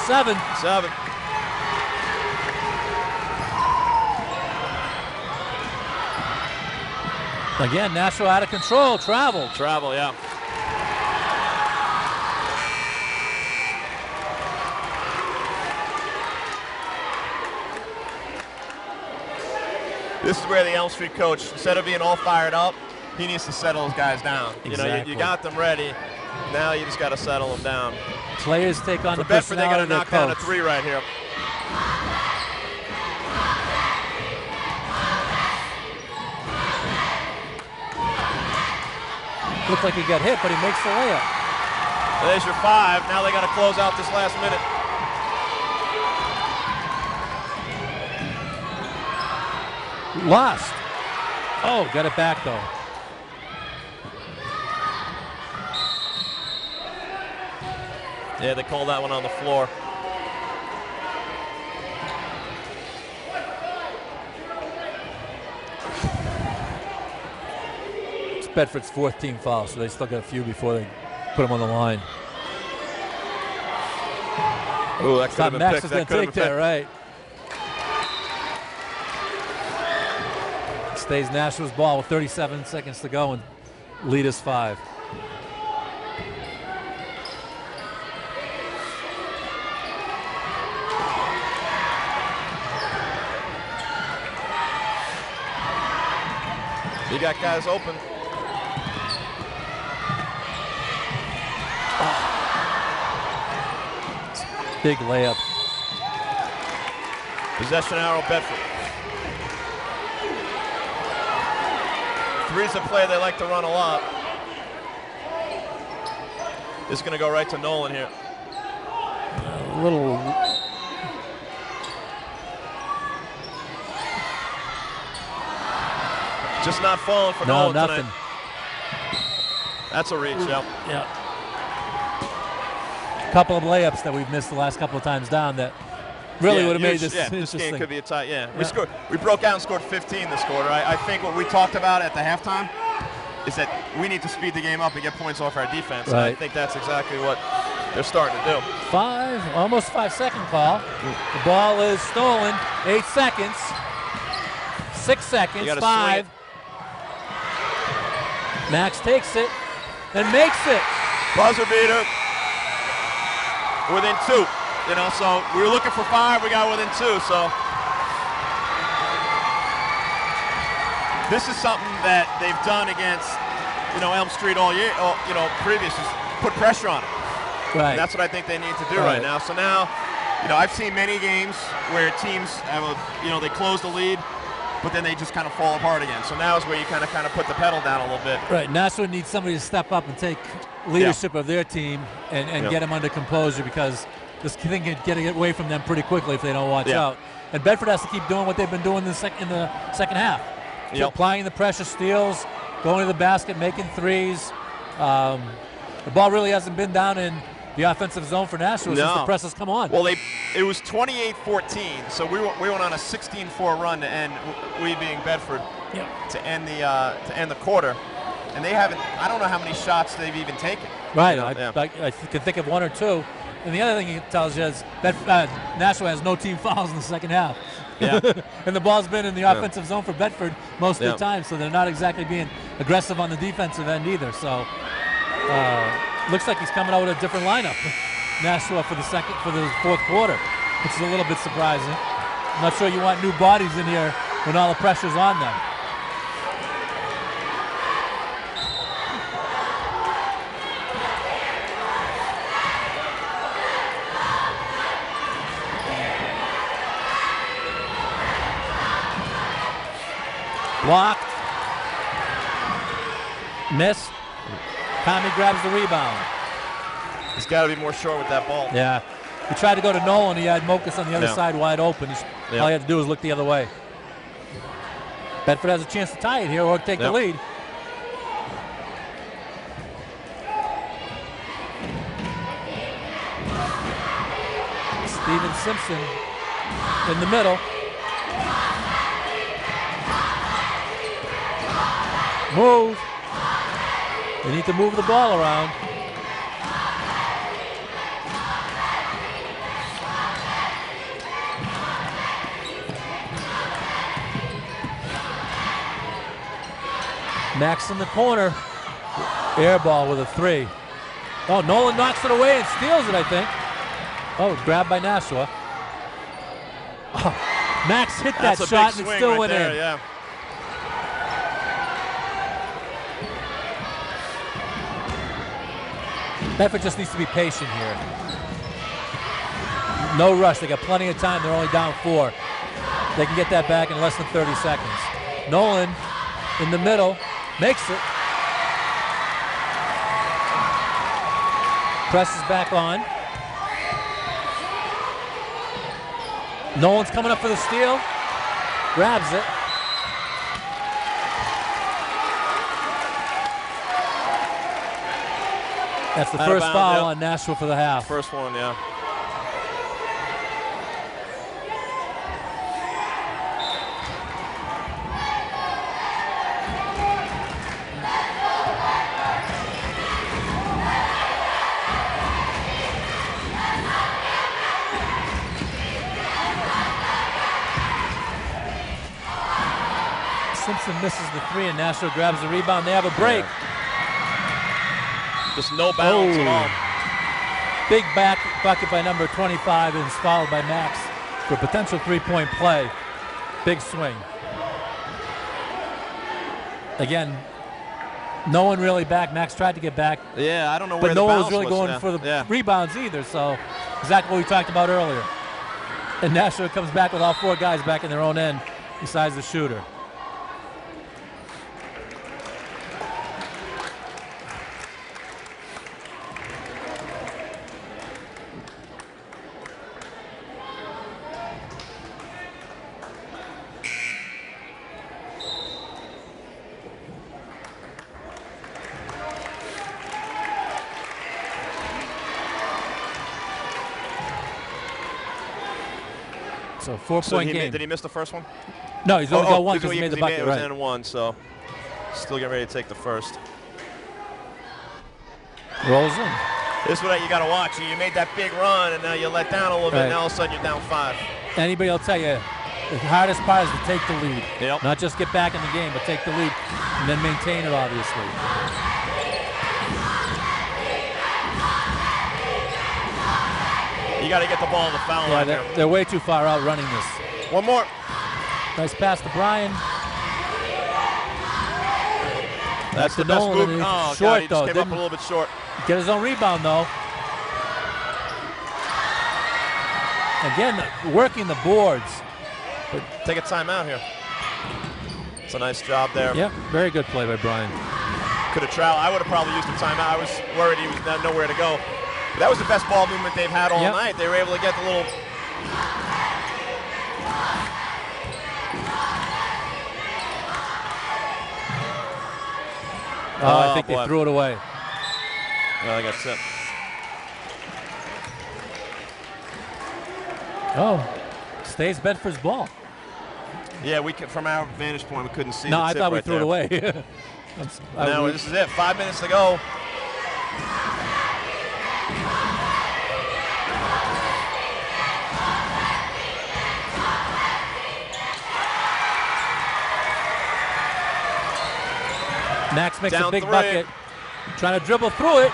7. 7. Again, Nashua out of control. Travel, yeah. This is where the Elm Street coach, instead of being all fired up, he needs to settle his guys down. Exactly. You got them ready. Now you just got to settle them down. Players take on the Bedford, they got to personality of their knock down a coach. 3 right here. Looked like he got hit, but he makes the layup. There's your 5. Now they got to close out this last minute. Lost. Oh, got it back though. Yeah, they called that one on the floor. It's Bedford's 4th team foul, so they still got a few before they put them on the line. Ooh, that could have been Max picked. is going to take that, right? Stays Nashua's ball with 37 seconds to go, and lead is 5. You got guys open. Big layup. Possession arrow, Bedford. 3's a play they like to run a lot. This is going to go right to Nolan here. A little. Just not falling for Nolan nothing. tonight. That's a reach, yep. Yeah. Couple of layups that we've missed the last couple of times down that really would have made this interesting. This game could be a tie. Yeah, we broke out and scored 15 this quarter. I think what we talked about at the halftime is that we need to speed the game up and get points off our defense. Right. And I think that's exactly what they're starting to do. Almost 5-second call. The ball is stolen. 8 seconds. 6 seconds. 5. Max takes it and makes it. Buzzer beater. Within 2. So we were looking for 5. We got within 2. So this is something that they've done against, Elm Street all year. Previous is put pressure on them. Right. And that's what I think they need to do right now. So now, I've seen many games where teams have they close the lead, but then they just kind of fall apart again. So now is where you kind of put the pedal down a little bit. Right. Nashua needs somebody to step up and take leadership of their team and get them under composure, because this thing can get away from them pretty quickly if they don't watch out. And Bedford has to keep doing what they've been doing in the second half. Applying the pressure, steals, going to the basket, making 3s. The ball really hasn't been down in the offensive zone for Nashua since the press has come on. Well, it was 28-14, so we went on a 16-4 run to end, we being Bedford, to end the quarter. And they haven't, I don't know how many shots they've even taken. Right, I can think of 1 or 2. And the other thing it tells you is that Nashua has no team fouls in the second half. Yeah. And the ball's been in the offensive zone for Bedford most of the time, so they're not exactly being aggressive on the defensive end either. So looks like he's coming out with a different lineup, Nashua, for the 4th quarter, which is a little bit surprising. I'm not sure you want new bodies in here when all the pressure's on them. Blocked. Missed. Tommy grabs the rebound. He's got to be more short with that ball. Yeah. He tried to go to Nolan. He had Mokas on the other side wide open. All he had to do was look the other way. Bedford has a chance to tie it here or take the lead. Steven Simpson in the middle. Move. They need to move the ball around. Max in the corner. Air ball with a 3. Oh, Nolan knocks it away and steals it, I think. Oh, grabbed by Nashua. Oh, Max hit that shot and it still went in. Yeah. Bedford just needs to be patient here. No rush. They got plenty of time. They're only down 4. They can get that back in less than 30 seconds. Nolan in the middle makes it. Presses back on. Nolan's coming up for the steal. Grabs it. That's the first foul on Nashua for the half. First one, yeah. Simpson misses the 3 and Nashua grabs the rebound. They have a break. Yeah. Just no balance at all. Big back bucket by number 25 and is followed by Max for a potential 3-point play. Big swing. Again, no one really back. Max tried to get back. Yeah, I don't know where but the no one balance was really going for the rebounds either. So exactly what we talked about earlier. And Nashua comes back with all 4 guys back in their own end besides the shooter. So 4-point game. Did he miss the first one? No, he's only got one because he made the bucket. It was in 1, so still getting ready to take the first. Rolls in. This is what you got to watch. You made that big run, and now you let down a little bit, and now all of a sudden you're down 5. Anybody will tell you, the hardest part is to take the lead. Yep. Not just get back in the game, but take the lead and then maintain it, obviously. You got to get the ball in the foul line. They're way too far out running this. One more. Nice pass to Brian. That's the best move. Oh, short, God, he just came up a little bit short. Get his own rebound, though. Again, working the boards. But take a timeout here. It's a nice job there. Yep, very good play by Brian. Could have traveled. I would have probably used the timeout. I was worried he was nowhere to go. But that was the best ball movement they've had all night. They were able to get the little... I think they threw it away. Well, I got set. Oh, stays Bedford's ball. Yeah, from our vantage point, we couldn't see. No, I thought we threw it away. No, this is it. 5 minutes to go. Max makes a big bucket. Trying to dribble through it.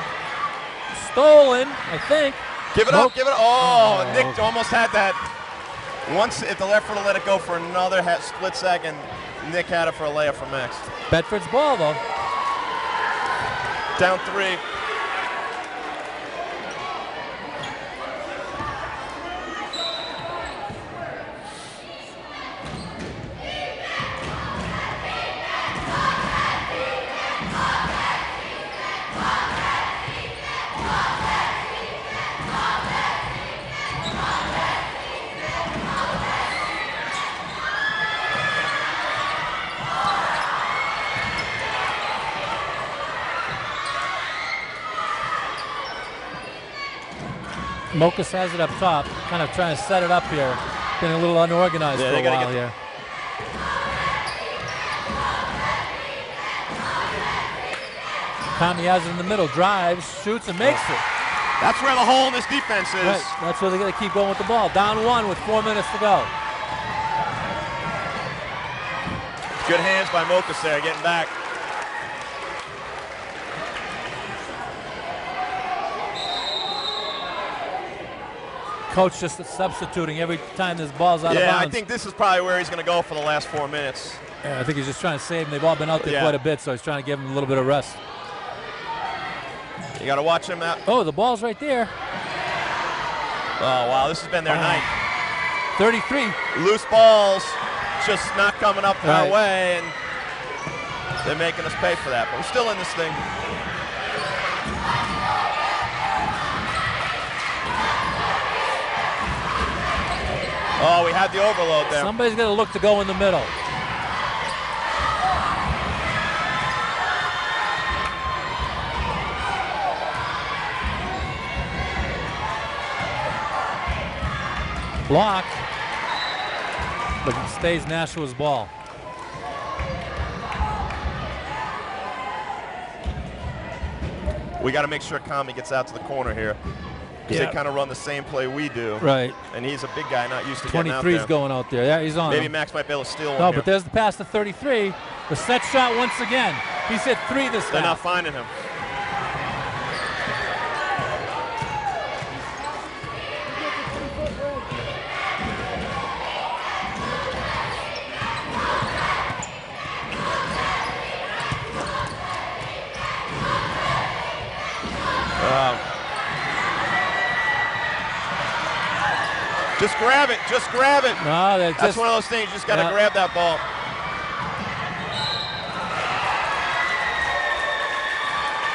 Stolen, I think. Give it up, give it up. Oh, Nick almost had that. Once, if the left foot let it go for another split second, Nick had it for a layup from Max. Bedford's ball, though. Down 3. Mokas has it up top, kind of trying to set it up here. Been a little unorganized for a while here. Conley has it in the middle, drives, shoots, and makes it. That's where the hole in this defense is. Right. That's where they got to keep going with the ball. Down 1 with 4 minutes to go. Good hands by Mokas there, getting back. Coach just substituting every time this ball's out of bounds. Yeah, I think this is probably where he's going to go for the last 4 minutes. Yeah, I think he's just trying to save them. They've all been out there quite a bit, so he's trying to give them a little bit of rest. You got to watch him out. Oh, the ball's right there. Oh, wow, this has been their night. 33. Loose balls just not coming up our Right. way, and they're making us pay for that. But we're still in this thing. Oh, we had the overload there. Somebody's going to look to go in the middle. Blocked, but it stays Nashua's ball. We got to make sure Kami gets out to the corner here, because they kind of run the same play we do. Right. And he's a big guy, not used to getting out 23's there. going out there. Yeah, he's on. Maybe him. Max might be able to steal one No, here. but there's the pass to 33. The set shot once again. He's hit 3 this time. They're not finding him. Just grab it. Just grab it. No, that's one of those things. You just got to grab that ball.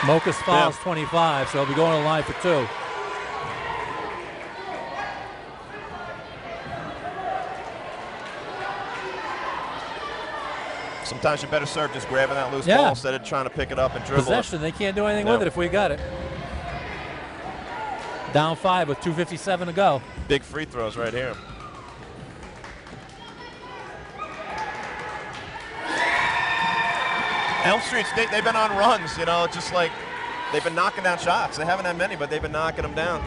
Mokas fouls 25, so he'll be going to the line for 2. Sometimes you better serve just grabbing that loose ball instead of trying to pick it up and dribble. Possession, they can't do anything with it if we got it. Down 5 with 2:57 to go. Big free throws right here. Elm Street, they've been on runs, you know, just like they've been knocking down shots. They haven't had many, but they've been knocking them down.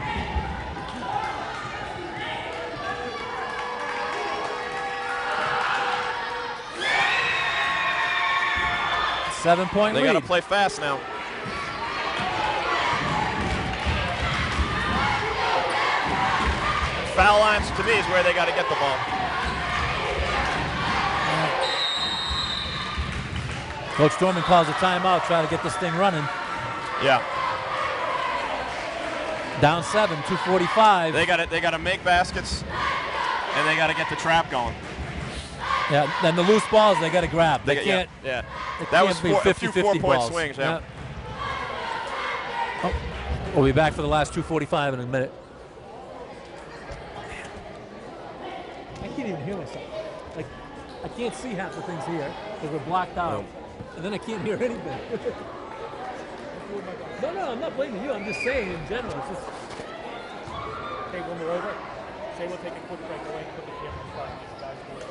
Seven-point lead. They got to play fast now. Foul lines, to me, is where they got to get the ball. Coach Dorman calls a timeout, trying to get this thing running. Yeah. Down 7, 2:45. They got to make baskets, and they got to get the trap going. Yeah, then the loose balls they got to grab. They can't. Yeah. They That can't was be 50-50 4-point balls. swings. Yeah. Oh, we'll be back for the last 2:45 in a minute. I can't even hear myself. Like, I can't see half the things here because we're blocked out, and then I can't hear anything. No, I'm not blaming you. I'm just saying in general. It's just. Hey, when we're over, say we'll take a quick break away and put the camera in front. Guys, do it.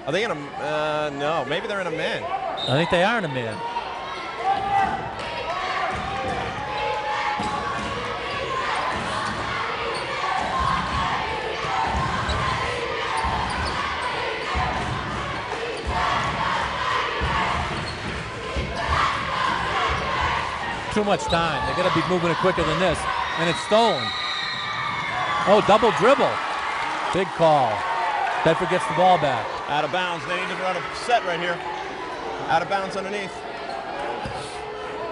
Are they in a, no, maybe they're in a man. I think they are in a man. Too much time. They got to be moving it quicker than this. And it's stolen. Oh, double dribble. Big call. Bedford gets the ball back. Out of bounds. They need to run a set right here. Out of bounds underneath.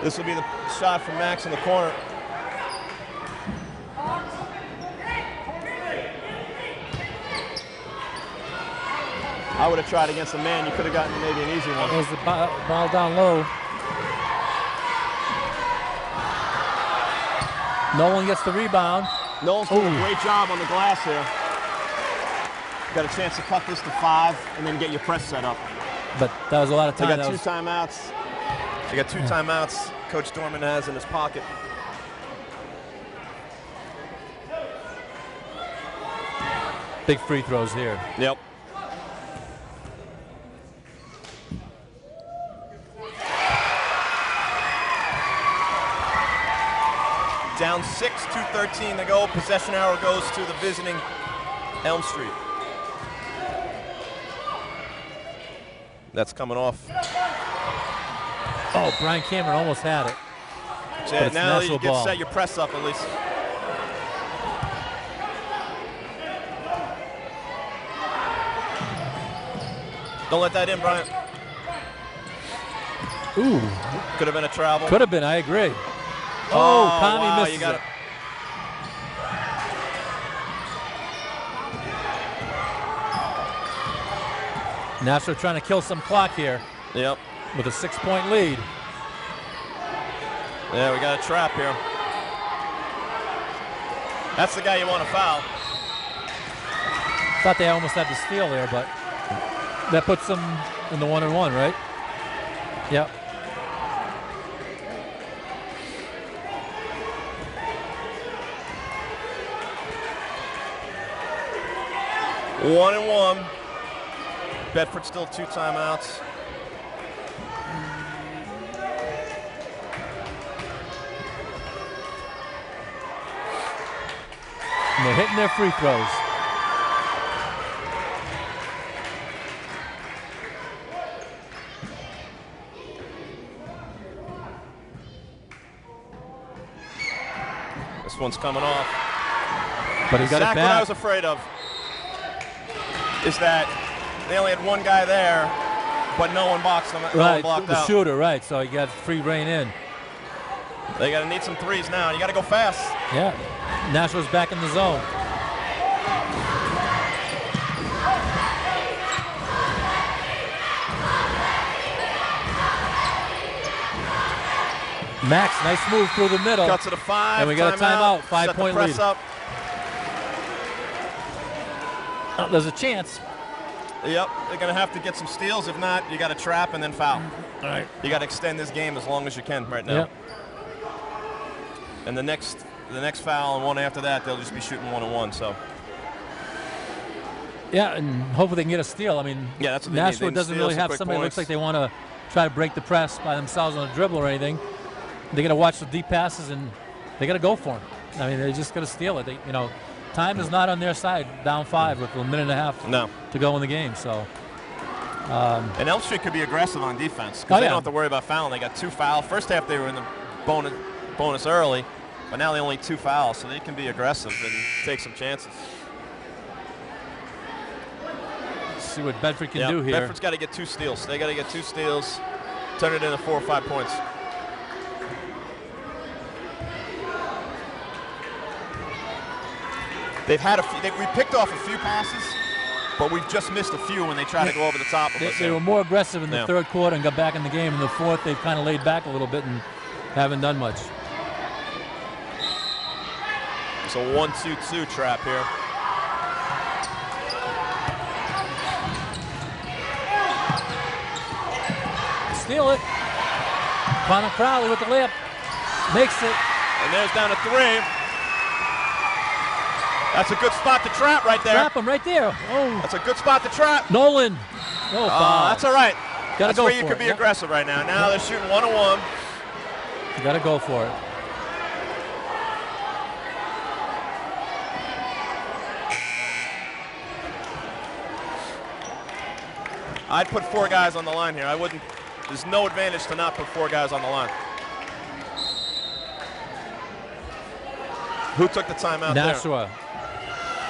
This will be the shot from Max in the corner. I would have tried against a man. You could have gotten maybe an easy one. There's the ball down low. Nolan gets the rebound. Nolan's doing a great job on the glass here. Got a chance to cut this to 5 and then get your press set up. But that was a lot of time. They got 2 timeouts. They got 2 timeouts Coach Dorman has in his pocket. Big free throws here. Yep. Down 6, 2:13 to go. Possession arrow goes to the visiting Elm Street. That's coming off. Oh, Brian Cameron almost had it. So now you can set your press up at least. Don't let that in, Brian. Ooh. Could have been a travel. Could have been, I agree. Oh, Tommy misses you it. Nashua trying to kill some clock here. Yep. With a 6-point lead. Yeah, we got a trap here. That's the guy you want to foul. Thought they almost had the steal there, but that puts them in the 1-and-1, right? Yep. One and one. Bedford still 2 timeouts. And they're hitting their free throws. This one's coming off. But he got it Exactly back. what I was afraid of is that they only had one guy there, but no one boxed them. No one Right, blocked the out. shooter, right. So he got free reign in. They got to need some threes now. You got to go fast. Yeah. Nashua's back in the zone. Max, nice move through the middle. Got to the 5. And we got a timeout. 5-point lead. Press up. Oh, there's a chance. Yep, they're going to have to get some steals. If not, you got to trap and then foul. All right. You got to extend this game as long as you can right now. Yep. And the next foul and one after that, they'll just be shooting 1-and-1. So. Yeah, and hopefully they can get a steal. I mean, Yeah, that's what they Nashua need. doesn't Steals really and have quick somebody that looks points. like they want to try to break the press by themselves on a dribble or anything. They got to watch the deep passes and they got to go for them. I mean, they just got to steal it. Time is not on their side. Down 5 with a minute and a half to go in the game. So. And Elm Street could be aggressive on defense because they don't have to worry about fouling. They got 2 fouls. First half they were in the bonus early, but now they only 2 fouls, so they can be aggressive and take some chances. Let's see what Bedford can do here. Bedford's got to get 2 steals. They got to get 2 steals, turn it into 4 or 5 points. They've had we picked off a few passes, but we've just missed a few when they try to go over the top of us. They were more aggressive in the third quarter and got back in the game. In the fourth, they've kind of laid back a little bit and haven't done much. It's a 1-2-2 trap here. Steal it. Connor Crowley with the layup. Makes it. And there's down to 3. That's a good spot to trap right there. Trap him right there. Oh. That's a good spot to trap. Nolan. Oh, that's all right. Gotta That's go where for you could it. be aggressive right now. Now they're shooting 1-on-1. You got to go for it. I'd put 4 guys on the line here. I wouldn't. There's no advantage to not put 4 guys on the line. Who took the timeout there? Nashua.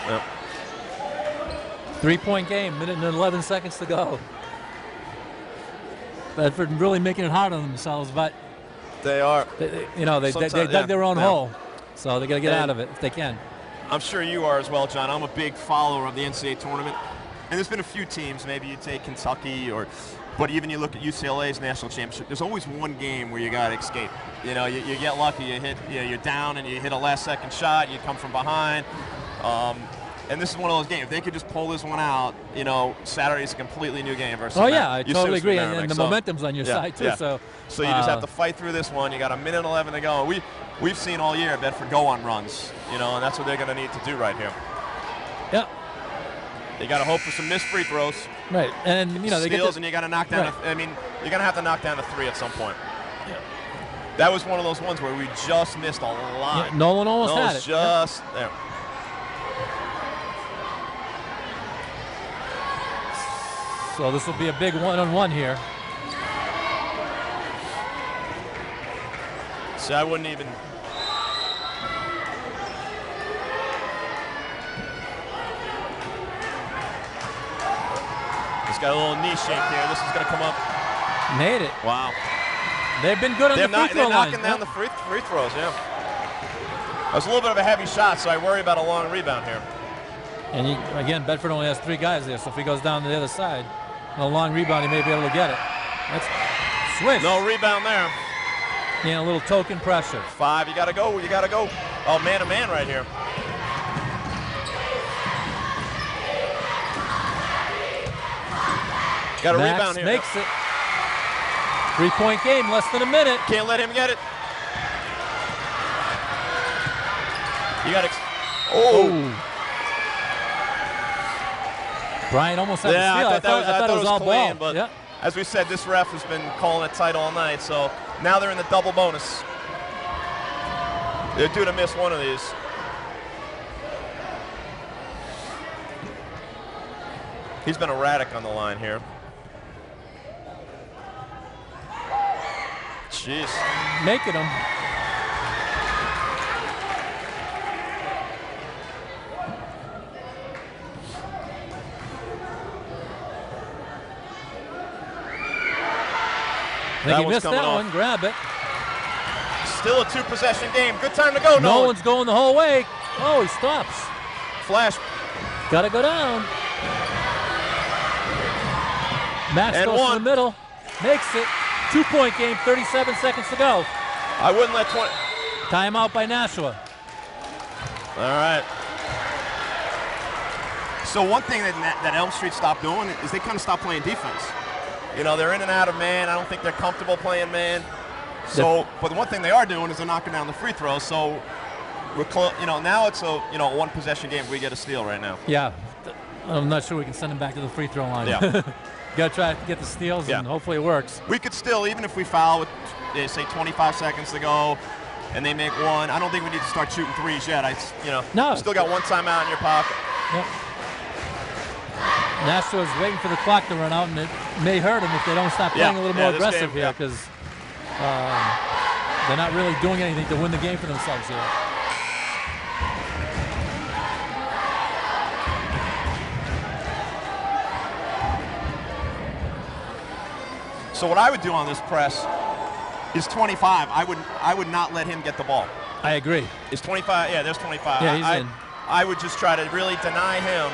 Yep. 3-point game, minute and 11 seconds to go. Bedford really making it hard on themselves, but they are. They dug their own hole, so they got to get out of it if they can. I'm sure you are as well, John. I'm a big follower of the NCAA tournament. and there's been a few teams, maybe you take Kentucky but even you look at UCLA's national championship, there's always one game where you got to escape. You know, you get lucky, you're down and you hit a last-second shot, you come from behind. And this is one of those games. If they could just pull this one out, you know, Saturday's a completely new game versus I totally agree. And the momentum's on your side, too. Yeah. So you just have to fight through this one. You got 1:11 to go. We've seen all year Bedford go on runs, you know, and that's what they're going to need to do right here. Yeah. You got to hope for some missed free throws. Right. And, you know, they steals, get and you got to knock down. Right. You're going to have to knock down a 3 at some point. Yeah. That was one of those ones where we just missed a lot. Yeah, Nolan almost had it. Just there. So this will be a big one-on-one here. See, I wouldn't even. He's got a little knee shake here. This is going to come up. Made it. Wow. They've been good on the free throw They're line. knocking down the free throws, yeah. That was a little bit of a heavy shot, so I worry about a long rebound here. And again, Bedford only has 3 guys there, so if he goes down to the other side, on a long rebound, he may be able to get it. That's swish. No rebound there. And a little token pressure. 5, you got to go, you got to go. Oh, man-to-man right here. Got a rebound here. Makes it. 3-point game, less than a minute. Can't let him get it. You got to. Oh. Brian almost had the steal. I thought it was all clean, ball. But as we said, this ref has been calling it tight all night. So now they're in the double bonus. They're due to miss one of these. He's been erratic on the line here. Jeez. Making them. I think he missed that one. Grab it. Still a 2-possession game. Good time to go. No one's going the whole way. Oh, he stops. Flash. Got to go down. Max goes to the middle. Makes it. 2-point game, 37 seconds to go. I wouldn't let 20. Timeout by Nashua. All right. So one thing that Elm Street stopped doing is they kind of stopped playing defense. You know, they're in and out of man. I don't think they're comfortable playing man. So, but the one thing they are doing is they're knocking down the free throws. So, now it's a 1-possession game. We get a steal right now. Yeah, I'm not sure we can send them back to the free throw line. Yeah. Got to try to get the steals, and hopefully it works. We could still, even if we foul with, say, 25 seconds to go, and they make one. I don't think we need to start shooting threes yet. Still got one timeout in your pocket. Yep. Nashua is waiting for the clock to run out, and it may hurt them if they don't stop playing a little more aggressive here, because they're not really doing anything to win the game for themselves here. So what I would do on this press is 25. I would not let him get the ball. I agree. It's 25. Yeah, there's 25. Yeah, he's in. I would just try to really deny him.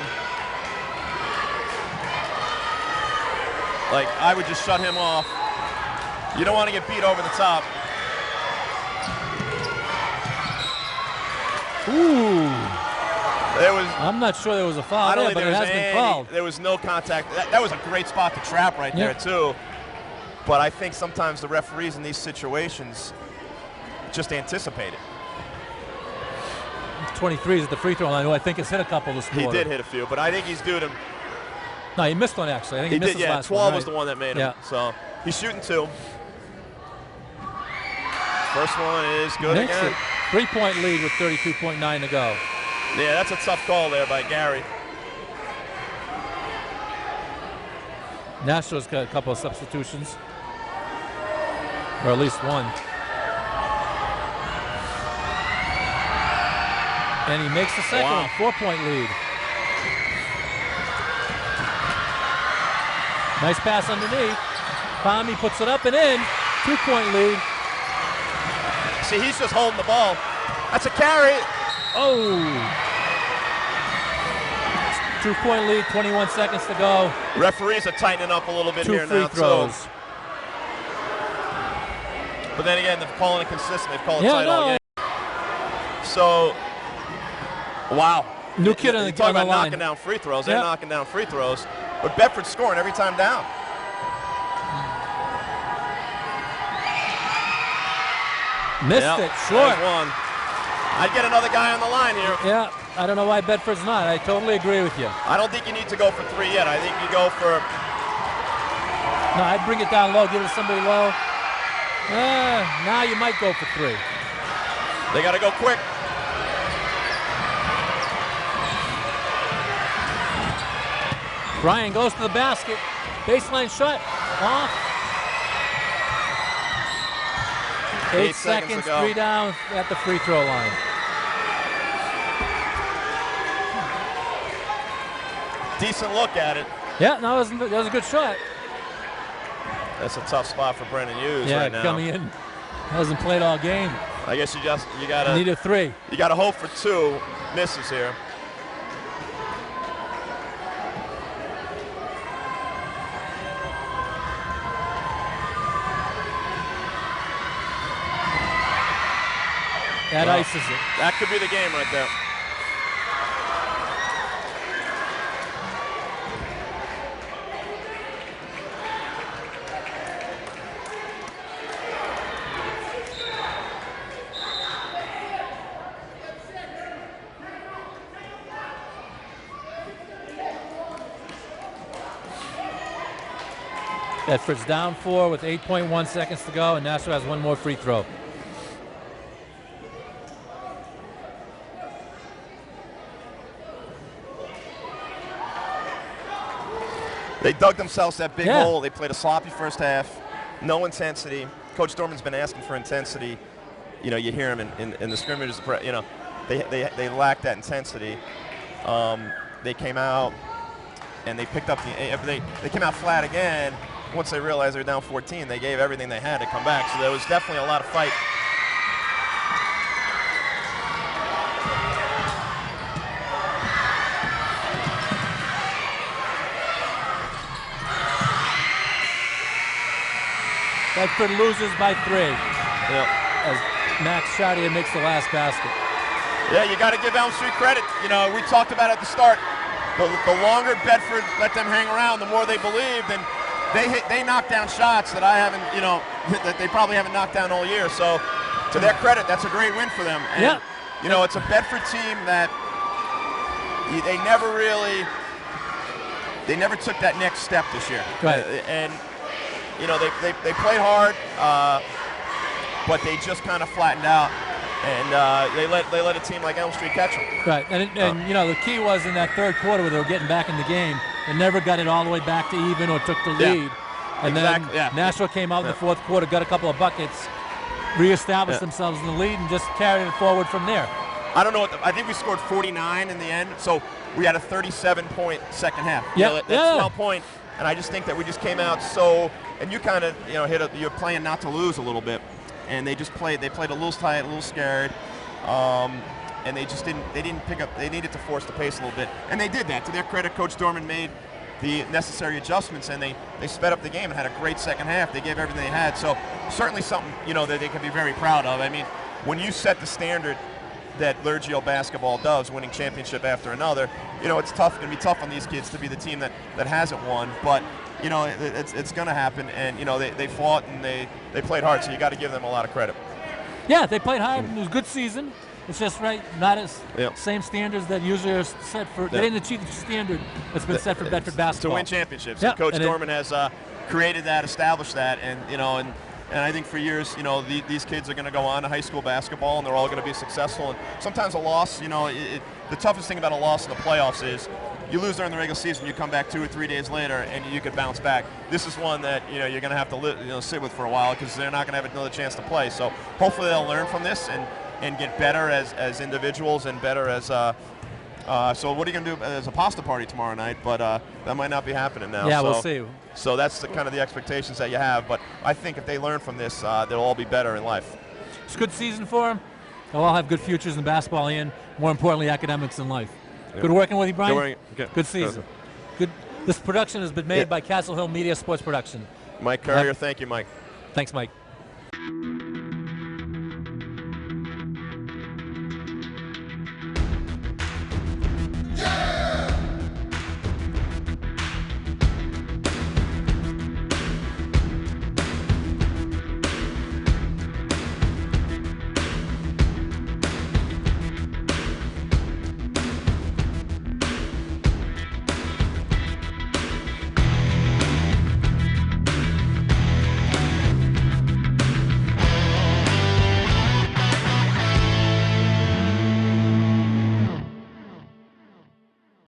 Like, I would just shut him off. You don't want to get beat over the top. Ooh. I'm not sure there was a foul there, but it has been called. There was no contact. That was a great spot to trap right there, too. But I think sometimes the referees in these situations just anticipate it. 23 is at the free throw line, who I think has hit a couple this quarter. He did hit a few, but I think he's due to. No, he missed one, actually. I think he missed his last 12 one, was the one that made him. So he's shooting 2. First one is good again. 3-point lead with 32.9 to go. Yeah, that's a tough call there by Gary. Nashua's got a couple of substitutions, or at least one. And he makes the second one, 4-point lead. Nice pass underneath. Pommy puts it up and in. 2-point lead. See, he's just holding the ball. That's a carry. Oh. 2-point lead, 21 seconds to go. Referees are tightening up a little bit 2 here free now, throws. too. But then again, they're calling it consistent. They've called it tight all game. So, wow. New kid on the talk about line. knocking down free throws. They're knocking down free throws. But Bedford's scoring every time down. Missed it, short. One. I'd get another guy on the line here. Yeah, I don't know why Bedford's not. I totally agree with you. I don't think you need to go for 3 yet. I think you go for... No, I'd bring it down low, give it to somebody low. Now you might go for 3. They got to go quick. Brian goes to the basket. Baseline shot. Off. 8 seconds, 3 down at the free throw line. Decent look at it. Yeah, no, that was a good shot. That's a tough spot for Brennan Hughes right now. Coming in. Hasn't played all game. I guess you gotta need a 3. You gotta hope for 2 misses here. That ices it. That could be the game right there. Bedford's down 4 with 8.1 seconds to go, and Nashua has 1 more free throw. They dug themselves that big hole. They played a sloppy first half, no intensity. Coach Dorman's been asking for intensity. You know, you hear him in the scrimmages. You know, they lack that intensity. They came out and they picked up they came out flat again. Once they realized they were down 14, they gave everything they had to come back. So there was definitely a lot of fight. Bedford loses by 3. Yep. As Max Chartier makes the last basket. Yeah, you got to give Elm Street credit. You know, we talked about at the start. The longer Bedford let them hang around, the more they believed, and they knocked down shots that I haven't, you know, that they probably haven't knocked down all year. So, to their credit, that's a great win for them. And, you know, it's a Bedford team that they never took that next step this year. Right. And you know, they played hard, but they just kind of flattened out, and they let a team like Elm Street catch them. Right, and you know, the key was in that third quarter where they were getting back in the game, they never got it all the way back to even or took the lead. And then Nashua came out in the fourth quarter, got a couple of buckets, reestablished themselves in the lead, and just carried it forward from there. I don't know I think we scored 49 in the end, so we had a 37-point second half. Yeah, you know, that's 12 point, and I just think that we just came out so. And you kind of, you know, you're playing not to lose a little bit, and they played a little tight, a little scared, and they didn't pick up. They needed to force the pace a little bit, and they did that. To their credit, Coach Dorman made the necessary adjustments, and they sped up the game and had a great second half. They gave everything they had, so certainly something, you know, that they can be very proud of. I mean, when you set the standard that Lurgio basketball does, winning championship after another, you know, it's tough. It's going to be tough on these kids to be the team that hasn't won, but you know, it's going to happen, and you know, they fought and they played hard, so you got to give them a lot of credit. Yeah, they played hard. It was a good season. It's just not as same standards that usually are set for. They didn't achieve the standard that's been set for Bedford basketball. To win championships. Yeah. Coach Dorman has created that, established that, and you know, and I think for years, you know, these kids are going to go on to high school basketball, and they're all going to be successful. And sometimes a loss, you know, the toughest thing about a loss in the playoffs is you lose during the regular season, you come back 2 or 3 days later, and you could bounce back. This is one that, you know, you're going to have to sit with for a while because they're not going to have another chance to play. So hopefully they'll learn from this and get better as individuals and better as so what are you going to do? There's a pasta party tomorrow night, but that might not be happening now. Yeah, so, we'll see. So that's kind of the expectations that you have. But I think if they learn from this, they'll all be better in life. It's a good season for them. They'll all have good futures in basketball and, more importantly, academics in life. Good working with you, Brian. Okay. Good season. Good. This production has been made by CastleHill Media Sports Production. Mike Currier, thank you, Mike. Thanks, Mike.